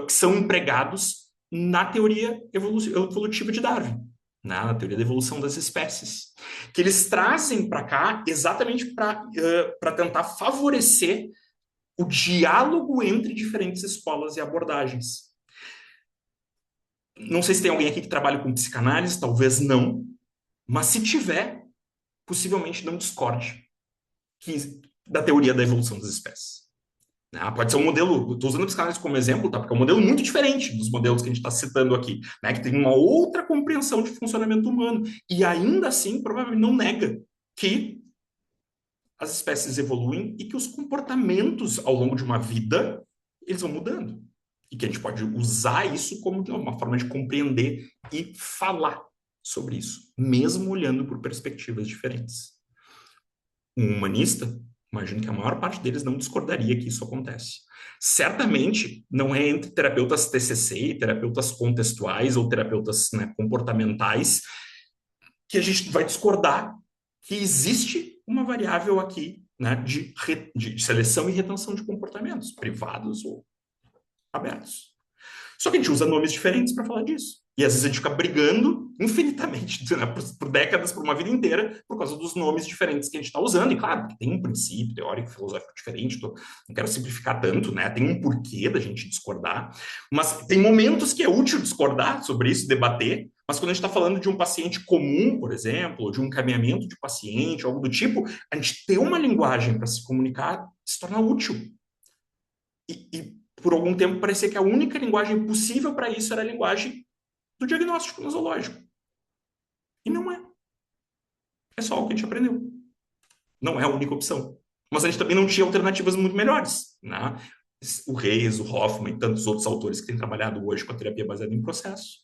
são empregados na teoria evolutiva de Darwin, né? Na teoria da evolução das espécies, que eles trazem para cá exatamente para tentar favorecer o diálogo entre diferentes escolas e abordagens. Não sei se tem alguém aqui que trabalha com psicanálise, talvez não, mas se tiver, possivelmente não discorde da teoria da evolução das espécies. Pode ser um modelo, estou usando a psicanálise como exemplo, tá? Porque é um modelo muito diferente dos modelos que a gente está citando aqui, né? Que tem uma outra compreensão de funcionamento humano, e ainda assim, provavelmente não nega que as espécies evoluem e que os comportamentos ao longo de uma vida, eles vão mudando. E que a gente pode usar isso como uma forma de compreender e falar sobre isso, mesmo olhando por perspectivas diferentes. Um humanista, imagino que a maior parte deles não discordaria que isso acontece. Certamente não é entre terapeutas TCC e terapeutas contextuais ou terapeutas, né, comportamentais que a gente vai discordar que existe uma variável aqui, né, de seleção e retenção de comportamentos, privados ou abertos. Só que a gente usa nomes diferentes para falar disso. E às vezes a gente fica brigando infinitamente, né, por décadas, por uma vida inteira, por causa dos nomes diferentes que a gente está usando. E claro, tem um princípio teórico, filosófico diferente, não quero simplificar tanto, né? Tem um porquê da gente discordar, mas tem momentos que é útil discordar sobre isso, debater. Mas quando a gente está falando de um paciente comum, por exemplo, ou de um encaminhamento de paciente, algo do tipo, a gente ter uma linguagem para se comunicar se torna útil. E por algum tempo parecia que a única linguagem possível para isso era a linguagem do diagnóstico nosológico. E não é. É só o que a gente aprendeu. Não é a única opção. Mas a gente também não tinha alternativas muito melhores, né? O Reis, o Hoffman e tantos outros autores que têm trabalhado hoje com a terapia baseada em processo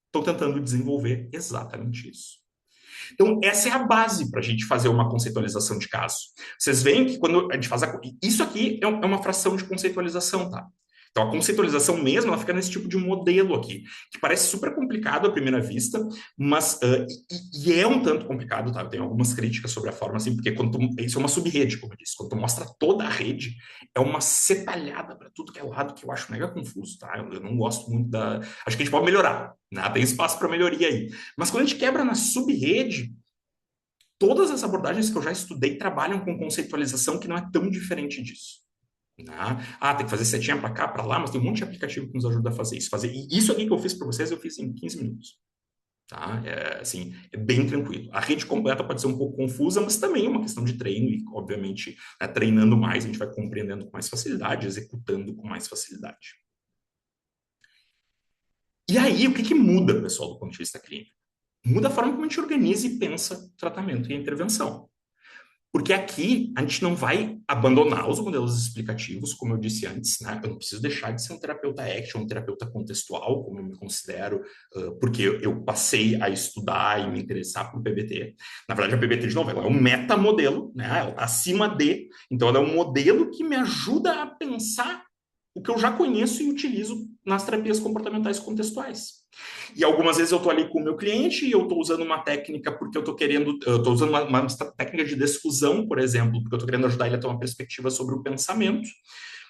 estão tentando desenvolver exatamente isso. Então, essa é a base para a gente fazer uma conceitualização de caso. Vocês veem que quando a gente faz isso aqui é uma fração de conceitualização, tá? Então, a conceitualização mesmo, ela fica nesse tipo de modelo aqui, que parece super complicado à primeira vista, mas e é um tanto complicado, tá? Eu tenho algumas críticas sobre a forma, assim, porque isso é uma subrede, como eu disse, quando tu mostra toda a rede, é uma cetalhada para tudo que é lado, que eu acho mega confuso, tá? Eu não gosto muito da... Acho que a gente pode melhorar, né? Tem espaço para melhoria aí. Mas quando a gente quebra na subrede, todas as abordagens que eu já estudei trabalham com conceitualização que não é tão diferente disso. Tem que fazer setinha para cá, para lá, mas tem um monte de aplicativo que nos ajuda a fazer isso. E isso aqui que eu fiz para vocês, eu fiz em 15 minutos. tá? Assim, é bem tranquilo. A rede completa pode ser um pouco confusa, mas também é uma questão de treino e, obviamente, né, treinando mais, a gente vai compreendendo com mais facilidade, executando com mais facilidade. E aí, o que que muda, pessoal, do ponto de vista clínico? Muda a forma como a gente organiza e pensa o tratamento e a intervenção. Porque aqui a gente não vai abandonar os modelos explicativos, como eu disse antes, né? Eu não preciso deixar de ser um terapeuta action, um terapeuta contextual, como eu me considero, porque eu passei a estudar e me interessar por PBT. Na verdade, a PBT, de novo, ela é um metamodelo, né? Ela está acima de, então ela é um modelo que me ajuda a pensar o que eu já conheço e utilizo nas terapias comportamentais contextuais. E algumas vezes eu estou ali com o meu cliente e eu estou usando uma técnica porque eu estou querendo, eu estou usando uma técnica de desfusão, por exemplo, porque eu estou querendo ajudar ele a ter uma perspectiva sobre o pensamento.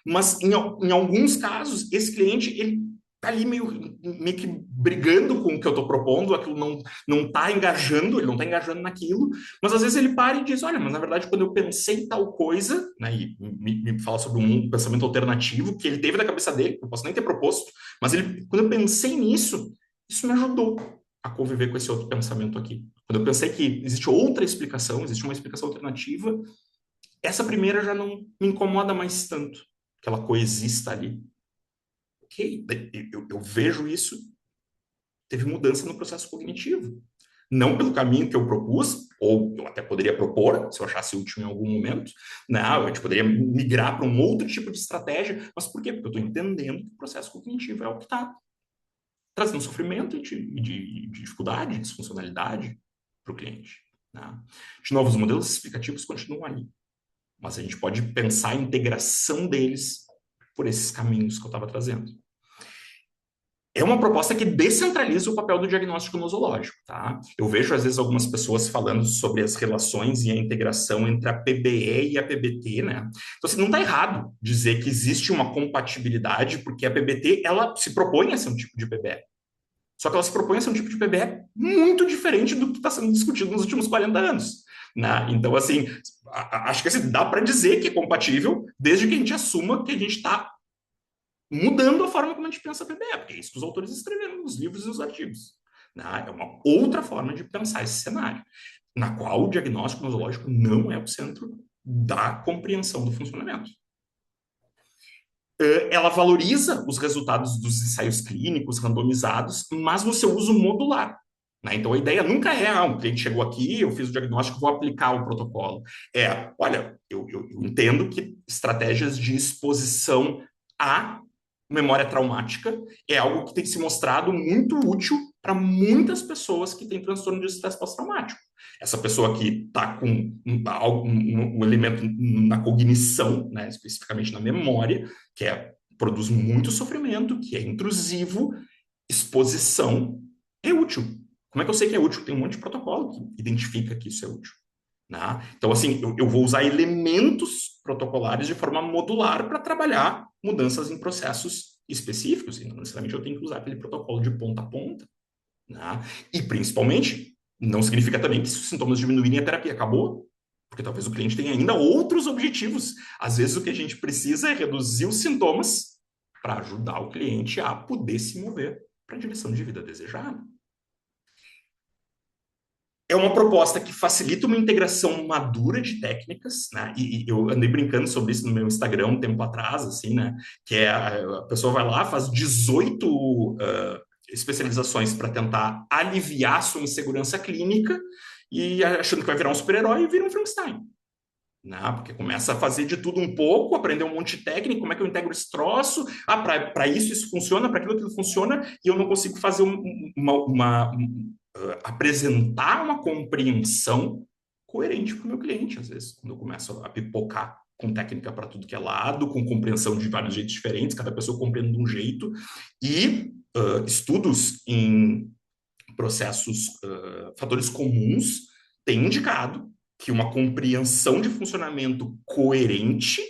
Mas em alguns casos, esse cliente, ele tá ali meio que brigando com o que eu estou propondo, aquilo não está engajando, ele não está engajando naquilo, mas às vezes ele para e diz, olha, mas na verdade quando eu pensei em tal coisa, né, e me fala sobre um pensamento alternativo que ele teve na cabeça dele, eu posso nem ter proposto, mas ele, quando eu pensei nisso, isso me ajudou a conviver com esse outro pensamento aqui. Quando eu pensei que existe outra explicação, existe uma explicação alternativa, essa primeira já não me incomoda mais tanto, que ela coexista ali. Ok, eu vejo isso, teve mudança no processo cognitivo. Não pelo caminho que eu propus, ou eu até poderia propor, se eu achasse útil em algum momento, não, a gente poderia migrar para um outro tipo de estratégia, mas por quê? Porque eu estou entendendo que o processo cognitivo é o que está trazendo sofrimento e de dificuldade, disfuncionalidade para o cliente. Né? De novo, os modelos explicativos continuam ali, mas a gente pode pensar a integração deles por esses caminhos que eu estava trazendo. É uma proposta que descentraliza o papel do diagnóstico nosológico, tá? Eu vejo, às vezes, algumas pessoas falando sobre as relações e a integração entre a PBE e a PBT, né? Então, assim, não está errado dizer que existe uma compatibilidade, porque a PBT, ela se propõe a ser um tipo de PBE. Só que ela se propõe a ser um tipo de PBE muito diferente do que está sendo discutido nos últimos 40 anos. Né? Então, assim, acho que assim, dá para dizer que é compatível, desde que a gente assuma que a gente está mudando a forma como a gente pensa a PBE, porque é isso que os autores escreveram nos livros e nos artigos. Né? É uma outra forma de pensar esse cenário, na qual o diagnóstico nosológico não é o centro da compreensão do funcionamento. Ela valoriza os resultados dos ensaios clínicos randomizados, mas no seu uso modular. Né? Então, a ideia nunca é, um cliente chegou aqui, eu fiz o diagnóstico, vou aplicar o protocolo. Olha, eu entendo que estratégias de exposição à memória traumática é algo que tem se mostrado muito útil para muitas pessoas que têm transtorno de estresse pós-traumático. Essa pessoa que está com um elemento na cognição, né, especificamente na memória, produz muito sofrimento, que é intrusivo, exposição é útil. Como é que eu sei que é útil? Tem um monte de protocolo que identifica que isso é útil. Né? Então, assim, eu vou usar elementos protocolares de forma modular para trabalhar mudanças em processos específicos, e não necessariamente eu tenho que usar aquele protocolo de ponta a ponta. Né? E, principalmente, não significa também que se os sintomas diminuírem, a terapia acabou, porque talvez o cliente tenha ainda outros objetivos. Às vezes, o que a gente precisa é reduzir os sintomas para ajudar o cliente a poder se mover para a direção de vida desejada. É uma proposta que facilita uma integração madura de técnicas, né? E eu andei brincando sobre isso no meu Instagram um tempo atrás, assim, né? Que é a pessoa vai lá, faz 18 especializações para tentar aliviar sua insegurança clínica e achando que vai virar um super-herói e vira um Frankenstein. Né? Porque começa a fazer de tudo um pouco, aprender um monte de técnica, como é que eu integro esse troço, para isso funciona, para aquilo funciona, e eu não consigo fazer apresentar uma compreensão coerente para o meu cliente, às vezes, quando eu começo a pipocar com técnica para tudo que é lado, com compreensão de vários jeitos diferentes, cada pessoa compreende de um jeito, e estudos em processos, fatores comuns, têm indicado que uma compreensão de funcionamento coerente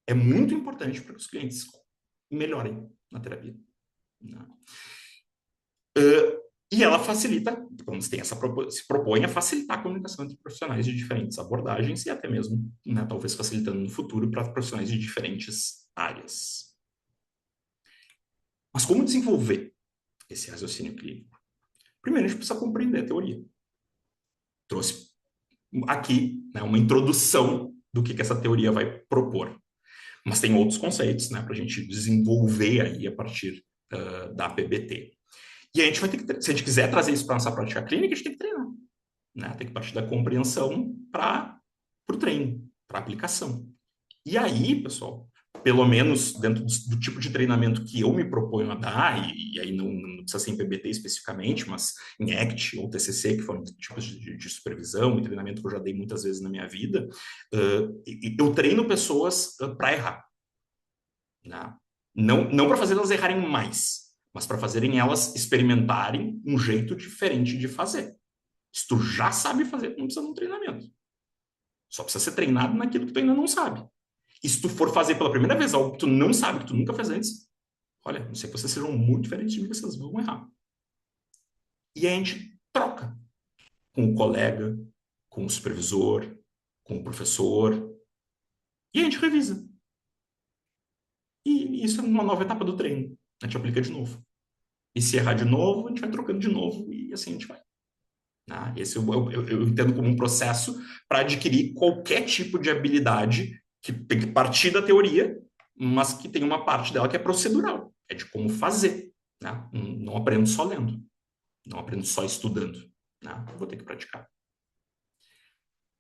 é muito importante para que os clientes melhorem na terapia. Né? E ela facilita, quando se tem se propõe a facilitar a comunicação entre profissionais de diferentes abordagens e até mesmo, né, talvez facilitando no futuro para profissionais de diferentes áreas. Mas como desenvolver esse raciocínio clínico? Primeiro, a gente precisa compreender a teoria. Trouxe aqui, né, uma introdução do que essa teoria vai propor. Mas tem outros conceitos, né, para a gente desenvolver aí a partir da PBT. E a gente vai ter que, se a gente quiser trazer isso para nossa prática clínica, a gente tem que treinar, né? Tem que partir da compreensão para o treino, para a aplicação. E aí, pessoal, pelo menos dentro do tipo de treinamento que eu me proponho a dar, e aí não precisa ser em PBT especificamente, mas em ACT ou TCC, que foram tipos de supervisão e treinamento que eu já dei muitas vezes na minha vida, eu treino pessoas para errar. Né? Não para fazer elas errarem mais, mas para fazerem elas experimentarem um jeito diferente de fazer. Se tu já sabe fazer, tu não precisa de um treinamento. Só precisa ser treinado naquilo que tu ainda não sabe. E se tu for fazer pela primeira vez algo que tu não sabe, que tu nunca fez antes, olha, não sei que vocês sejam muito diferentes de mim, vocês vão errar. E aí a gente troca com o colega, com o supervisor, com o professor, e a gente revisa. E isso é uma nova etapa do treino. A gente aplica de novo. E se errar de novo, a gente vai trocando de novo e assim a gente vai. Esse eu entendo como um processo para adquirir qualquer tipo de habilidade que tem que partir da teoria, mas que tem uma parte dela que é procedural, é de como fazer. Né? Não aprendo só lendo, não aprendo só estudando. Né? Vou ter que praticar.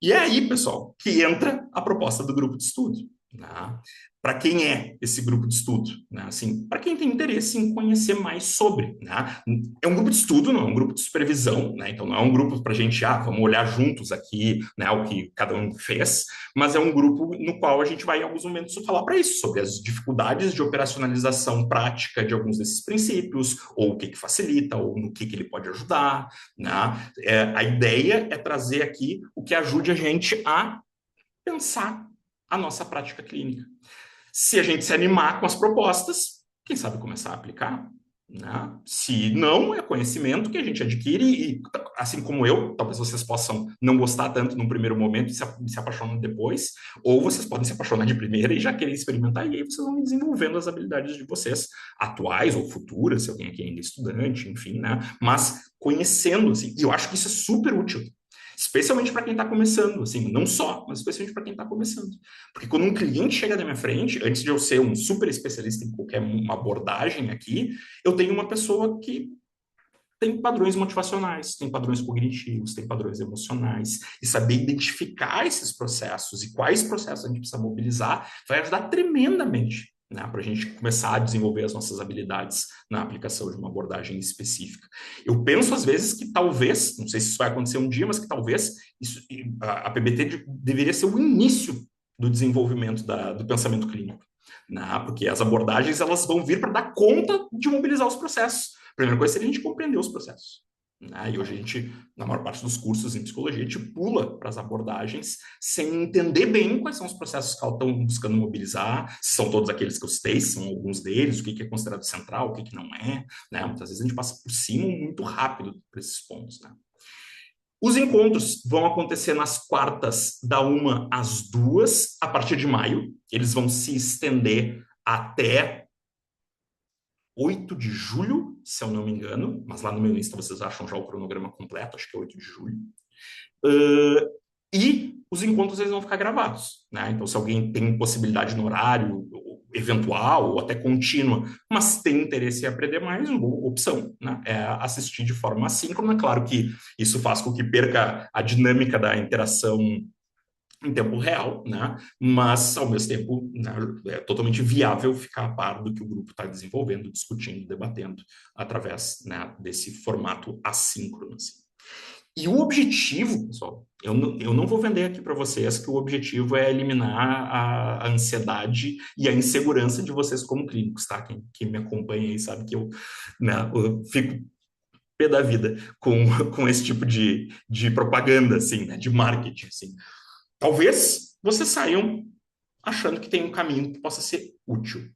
E é aí, pessoal, que entra a proposta do grupo de estudo. Né? Para quem é esse grupo de estudo? Né? Assim, para quem tem interesse em conhecer mais sobre. Né? É um grupo de estudo, não é um grupo de supervisão, né? Então não é um grupo para a gente, vamos olhar juntos aqui, né, o que cada um fez, mas é um grupo no qual a gente vai, em alguns momentos, falar para isso, sobre as dificuldades de operacionalização prática de alguns desses princípios, ou o que facilita, ou no que ele pode ajudar. Né? A ideia é trazer aqui o que ajude a gente a pensar a nossa prática clínica. Se a gente se animar com as propostas, quem sabe começar a aplicar. Né? Se não, é conhecimento que a gente adquire e, assim como eu, talvez vocês possam não gostar tanto no primeiro momento e se apaixonar depois, ou vocês podem se apaixonar de primeira e já querer experimentar, e aí vocês vão desenvolvendo as habilidades de vocês, atuais ou futuras, se alguém aqui ainda é estudante, enfim, né? Mas conhecendo, assim, e eu acho que isso é super útil. Especialmente para quem está começando, assim, não só, mas especialmente para quem está começando. Porque quando um cliente chega na minha frente, antes de eu ser um super especialista em qualquer uma abordagem aqui, eu tenho uma pessoa que tem padrões motivacionais, tem padrões cognitivos, tem padrões emocionais, e saber identificar esses processos e quais processos a gente precisa mobilizar vai ajudar tremendamente, né, para a gente começar a desenvolver as nossas habilidades na aplicação de uma abordagem específica. Eu penso, às vezes, que talvez, não sei se isso vai acontecer um dia, mas que talvez a PBT deveria ser o início do desenvolvimento do pensamento clínico, né, porque as abordagens elas vão vir para dar conta de mobilizar os processos. A primeira coisa seria a gente compreender os processos. Né? E hoje a gente, na maior parte dos cursos em psicologia, a gente pula para as abordagens sem entender bem quais são os processos que elas estão buscando mobilizar, se são todos aqueles que eu citei, se são alguns deles, o que é considerado central, o que não é. Né? Muitas vezes a gente passa por cima muito rápido por esses pontos. Né? Os encontros vão acontecer nas quartas, da 1 às 2, a partir de maio. Eles vão se estender até 8 de julho, se eu não me engano, mas lá no meu Insta vocês acham já o cronograma completo, acho que é 8 de julho. E os encontros eles vão ficar gravados, né? Então, se alguém tem possibilidade no horário eventual ou até contínua, mas tem interesse em aprender mais, uma opção, né? É assistir de forma assíncrona. Claro que isso faz com que perca a dinâmica da interação em tempo real, né? Mas, ao mesmo tempo, né, é totalmente viável ficar a par do que o grupo está desenvolvendo, discutindo, debatendo, através, né, desse formato assíncrono. Assim. E o objetivo, pessoal, eu não vou vender aqui para vocês que o objetivo é eliminar a ansiedade e a insegurança de vocês como clínicos, tá? Quem me acompanha aí sabe que né, eu fico pé da vida com esse tipo de propaganda, assim, né, de marketing, assim. Talvez vocês saiam achando que tem um caminho que possa ser útil.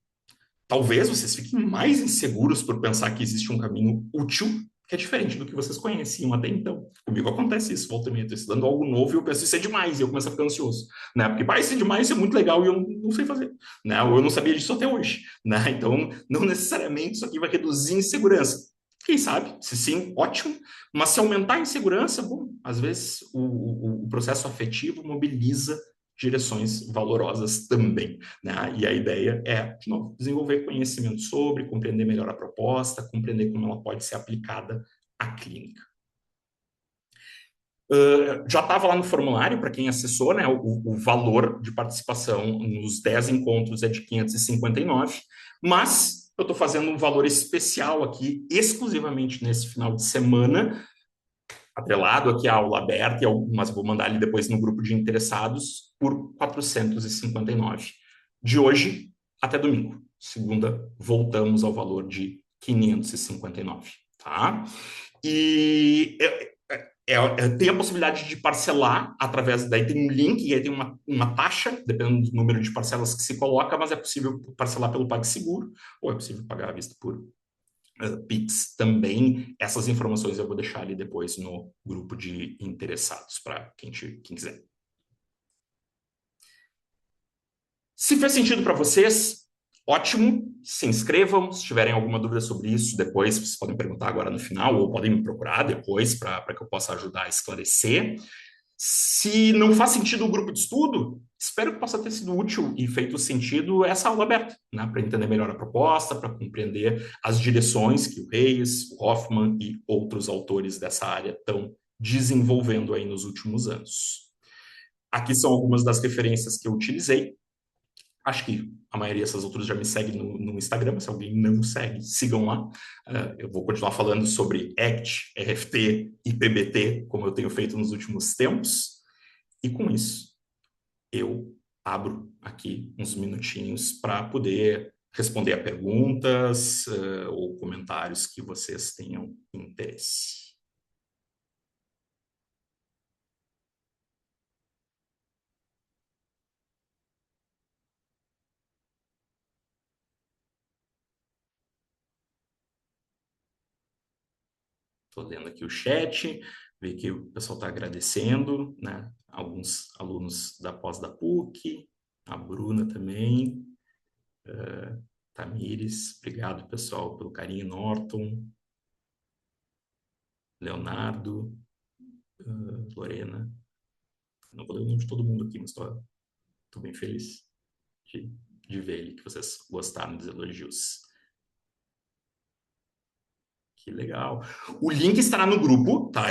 Talvez vocês fiquem mais inseguros por pensar que existe um caminho útil que é diferente do que vocês conheciam até então. Comigo acontece isso, volta e meia, eu estou estudando algo novo e eu penso, isso é demais, e eu começo a ficar ansioso, né? Porque, isso é demais, isso é muito legal e eu não sei fazer, né? Ou eu não sabia disso até hoje, né? Então, não necessariamente isso aqui vai reduzir insegurança. Quem sabe? Se sim, ótimo. Mas se aumentar a insegurança, bom, às vezes o processo afetivo mobiliza direções valorosas também, né? E a ideia é, de novo, desenvolver conhecimento sobre, compreender melhor a proposta, compreender como ela pode ser aplicada à clínica. Já estava lá no formulário, para quem acessou, né? O valor de participação nos 10 encontros é de 559, mas eu estou fazendo um valor especial aqui, exclusivamente nesse final de semana, atrelado aqui à aula aberta, mas vou mandar ali depois no grupo de interessados, por 459. De hoje até domingo. Segunda, voltamos ao valor de 559, tá? E tem a possibilidade de parcelar através, daí tem um link e aí tem uma taxa, dependendo do número de parcelas que se coloca, mas é possível parcelar pelo PagSeguro, ou é possível pagar à vista por Pix também. Essas informações eu vou deixar ali depois no grupo de interessados, para quem quiser. Se fez sentido para vocês, ótimo, se inscrevam. Se tiverem alguma dúvida sobre isso, depois vocês podem perguntar agora no final, ou podem me procurar depois para que eu possa ajudar a esclarecer. Se não faz sentido o grupo de estudo, espero que possa ter sido útil e feito sentido essa aula aberta, né, para entender melhor a proposta, para compreender as direções que o Reis, o Hoffman e outros autores dessa área estão desenvolvendo aí nos últimos anos. Aqui são algumas das referências que eu utilizei. Acho que a maioria dessas outras já me segue no Instagram, mas se alguém não segue, sigam lá. Eu vou continuar falando sobre ACT, RFT e PBT, como eu tenho feito nos últimos tempos. E com isso, eu abro aqui uns minutinhos para poder responder a perguntas ou comentários que vocês tenham interesse. Estou lendo aqui o chat, ver que o pessoal está agradecendo, né? Alguns alunos da pós da PUC, a Bruna também, Tamires, obrigado pessoal pelo carinho, Norton, Leonardo, Lorena. Não vou ler o nome de todo mundo aqui, mas estou bem feliz de, de ver que vocês gostaram dos elogios. Que legal. O link estará no grupo, tá?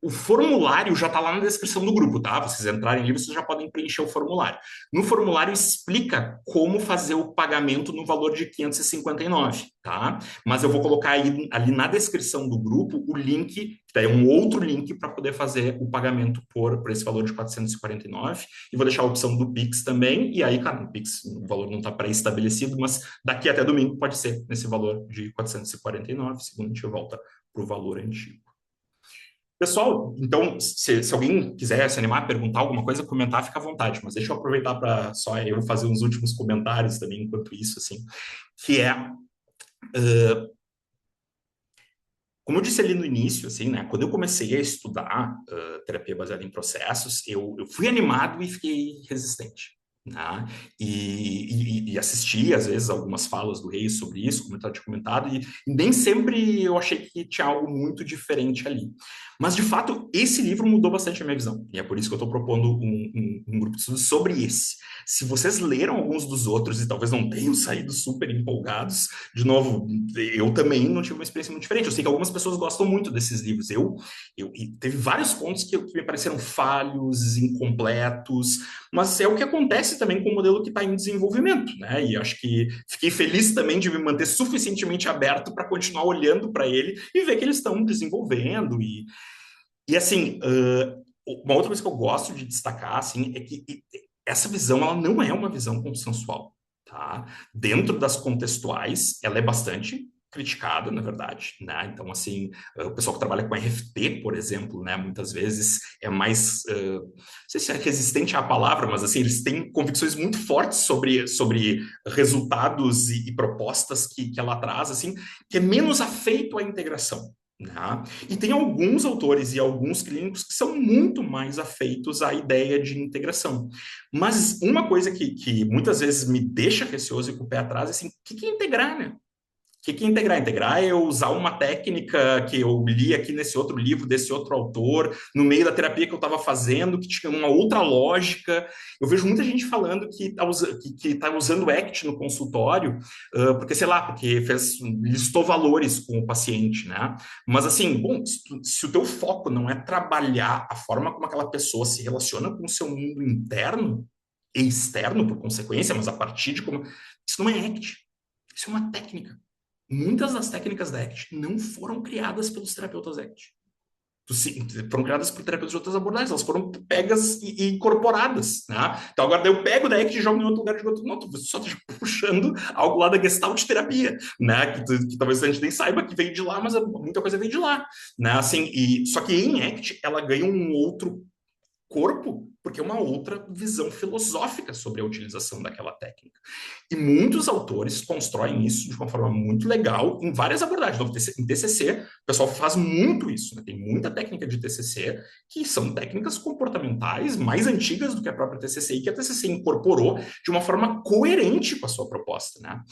O formulário já está lá na descrição do grupo, tá? Vocês entrarem ali, vocês já podem preencher o formulário. No formulário explica como fazer o pagamento no valor de 559, tá? Mas eu vou colocar aí, ali na descrição do grupo o link, que daí é um outro link para poder fazer o pagamento por esse valor de 449. E vou deixar a opção do Pix também. E aí, cara, no Pix o valor não está pré-estabelecido, mas daqui até domingo pode ser nesse valor de 449. Segundo, a gente volta para o valor antigo. Pessoal, então, se alguém quiser se animar, perguntar alguma coisa, comentar, fica à vontade. Mas deixa eu aproveitar para só eu fazer uns últimos comentários também enquanto isso, assim, que é como eu disse ali no início, assim, né, quando eu comecei a estudar terapia baseada em processos, eu fui animado e fiquei resistente, né? E assisti, às vezes, algumas falas do Reis sobre isso, como eu tinha comentado, e nem sempre eu achei que tinha algo muito diferente ali. Mas, de fato, esse livro mudou bastante a minha visão, e é por isso que eu estou propondo um grupo de estudos sobre esse. Se vocês leram alguns dos outros e talvez não tenham saído super empolgados, de novo, eu também não tive uma experiência muito diferente. Eu sei que algumas pessoas gostam muito desses livros. E teve vários pontos que me pareceram falhos, incompletos, mas é o que acontece também com o modelo que está em desenvolvimento, né? E acho que fiquei feliz também de me manter suficientemente aberto para continuar olhando para ele e ver que eles estão desenvolvendo. E assim, uma outra coisa que eu gosto de destacar, assim, é que essa visão, ela não é uma visão consensual, tá? Dentro das contextuais, ela é bastante criticada, na verdade, né? Então, assim, o pessoal que trabalha com RFT, por exemplo, né, muitas vezes é mais, não sei se é resistente à palavra, mas, assim, eles têm convicções muito fortes sobre resultados e propostas que ela traz, assim, que é menos afeito à integração, né? E tem alguns autores e alguns clínicos que são muito mais afeitos à ideia de integração. Mas uma coisa que muitas vezes me deixa receoso e com o pé atrás é assim, o que é integrar, né? que é integrar? Integrar é eu usar uma técnica que eu li aqui nesse outro livro, desse outro autor, no meio da terapia que eu estava fazendo, que tinha uma outra lógica. Eu vejo muita gente falando que está usando ACT no consultório, porque, sei lá, porque listou valores com o paciente, né? Mas, assim, bom, se o teu foco não é trabalhar a forma como aquela pessoa se relaciona com o seu mundo interno e externo, por consequência, mas a partir de como... Isso não é ACT, isso é uma técnica. Muitas das técnicas da ACT não foram criadas pelos terapeutas ACT. Foram criadas por terapeutas de outras abordagens, elas foram pegas e incorporadas, né? Então agora eu pego da ACT e jogo em outro lugar de outro. Não, tu só está puxando algo lá da Gestalt terapia, né? Que talvez a gente nem saiba que veio de lá, mas muita coisa veio de lá, né? Assim, só que em ACT ela ganha um outro corpo, porque é uma outra visão filosófica sobre a utilização daquela técnica. E muitos autores constroem isso de uma forma muito legal em várias abordagens. Em TCC, o pessoal faz muito isso, né? Tem muita técnica de TCC que são técnicas comportamentais mais antigas do que a própria TCC e que a TCC incorporou de uma forma coerente com a sua proposta, né?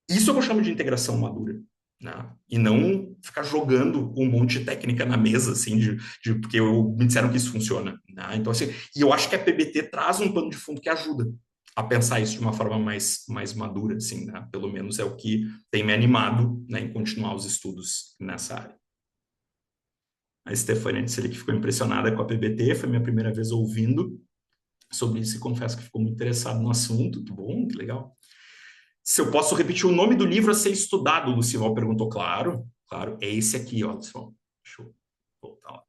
Isso eu chamo de integração madura. Né? E não ficar jogando um monte de técnica na mesa, assim, porque me disseram que isso funciona. Né? Então, assim, e eu acho que a PBT traz um pano de fundo que ajuda a pensar isso de uma forma mais madura, assim, né? Pelo menos é o que tem me animado, né, em continuar os estudos nessa área. A Stefania disse ali que ficou impressionada com a PBT, foi minha primeira vez ouvindo sobre isso e confesso que ficou muito interessado no assunto. Que bom, que legal. Se eu posso repetir o nome do livro a ser estudado, o Lucival perguntou. Claro, claro. É esse aqui, ó, Lucival. Deixa eu voltar lá.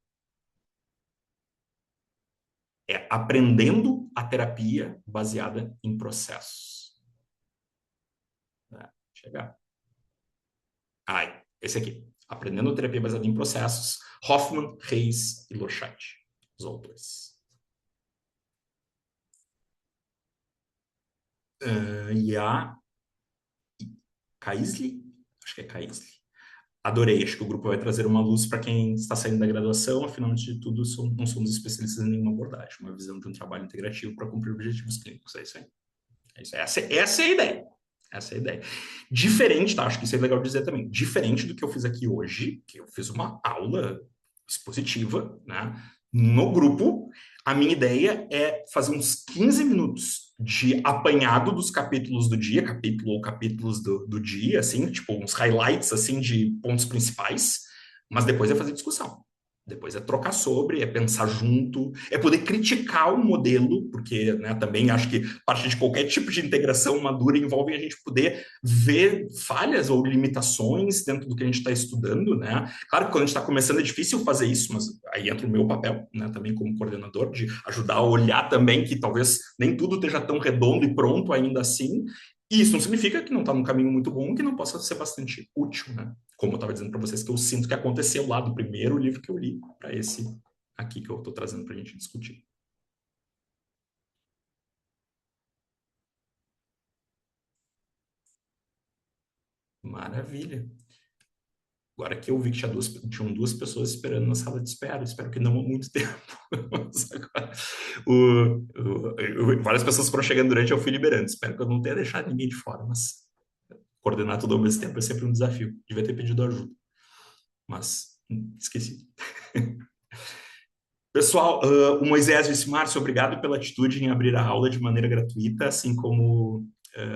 É Aprendendo a Terapia Baseada em Processos. Chegar. Ai, esse aqui. Aprendendo a Terapia Baseada em Processos. Hoffman, Reis e Lorschat, os autores. E a Kaisley? Acho que é Kaisley. Adorei, acho que o grupo vai trazer uma luz para quem está saindo da graduação, afinal de tudo, não somos especialistas em nenhuma abordagem, uma visão de um trabalho integrativo para cumprir objetivos clínicos, é isso aí. É isso aí. Essa é a ideia. Essa é a ideia. Diferente, tá? Acho que isso é legal dizer também. Diferente do que eu fiz aqui hoje, que eu fiz uma aula expositiva, né? No grupo, a minha ideia é fazer uns 15 minutos de apanhado dos capítulos do dia, capítulo ou capítulos do dia, assim, tipo, uns highlights, assim, de pontos principais, mas depois é fazer discussão. Depois é trocar sobre, é pensar junto, é poder criticar o modelo, porque, né, também acho que parte de qualquer tipo de integração madura envolve a gente poder ver falhas ou limitações dentro do que a gente está estudando, né? Claro que quando a gente está começando é difícil fazer isso, mas aí entra o meu papel, né, também como coordenador, de ajudar a olhar também que talvez nem tudo esteja tão redondo e pronto ainda assim. E isso não significa que não está num caminho muito bom, que não possa ser bastante útil, né? Como eu estava dizendo para vocês, que eu sinto que aconteceu lá do primeiro livro que eu li para esse aqui que eu estou trazendo para a gente discutir. Maravilha. Agora que eu vi que tinham duas pessoas esperando na sala de espera, espero que não há muito tempo. Agora, várias pessoas foram chegando durante, eu fui liberando. Espero que eu não tenha deixado ninguém de fora, mas coordenar tudo ao mesmo tempo é sempre um desafio. Devia ter pedido ajuda, mas esqueci. Pessoal, o Moisés disse, Márcio, obrigado pela atitude em abrir a aula de maneira gratuita, assim como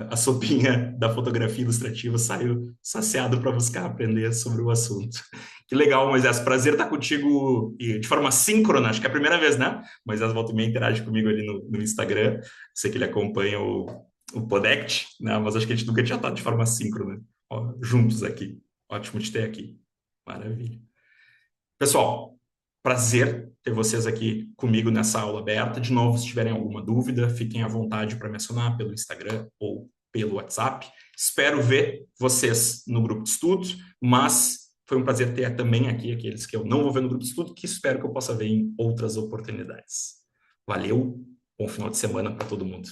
a sopinha da fotografia ilustrativa saiu saciado para buscar aprender sobre o assunto. Que legal, Moisés, prazer estar contigo de forma síncrona, acho que é a primeira vez, né? Moisés volta e meia interage comigo ali no Instagram, sei que ele acompanha o Podect, né? Mas acho que a gente nunca tinha estado de forma síncrona, ó, juntos aqui. Ótimo te ter aqui. Maravilha. Pessoal, prazer ter vocês aqui comigo nessa aula aberta. De novo, se tiverem alguma dúvida, fiquem à vontade para me acionar pelo Instagram ou pelo WhatsApp. Espero ver vocês no grupo de estudo, mas foi um prazer ter também aqui aqueles que eu não vou ver no grupo de estudo, que espero que eu possa ver em outras oportunidades. Valeu, bom final de semana para todo mundo.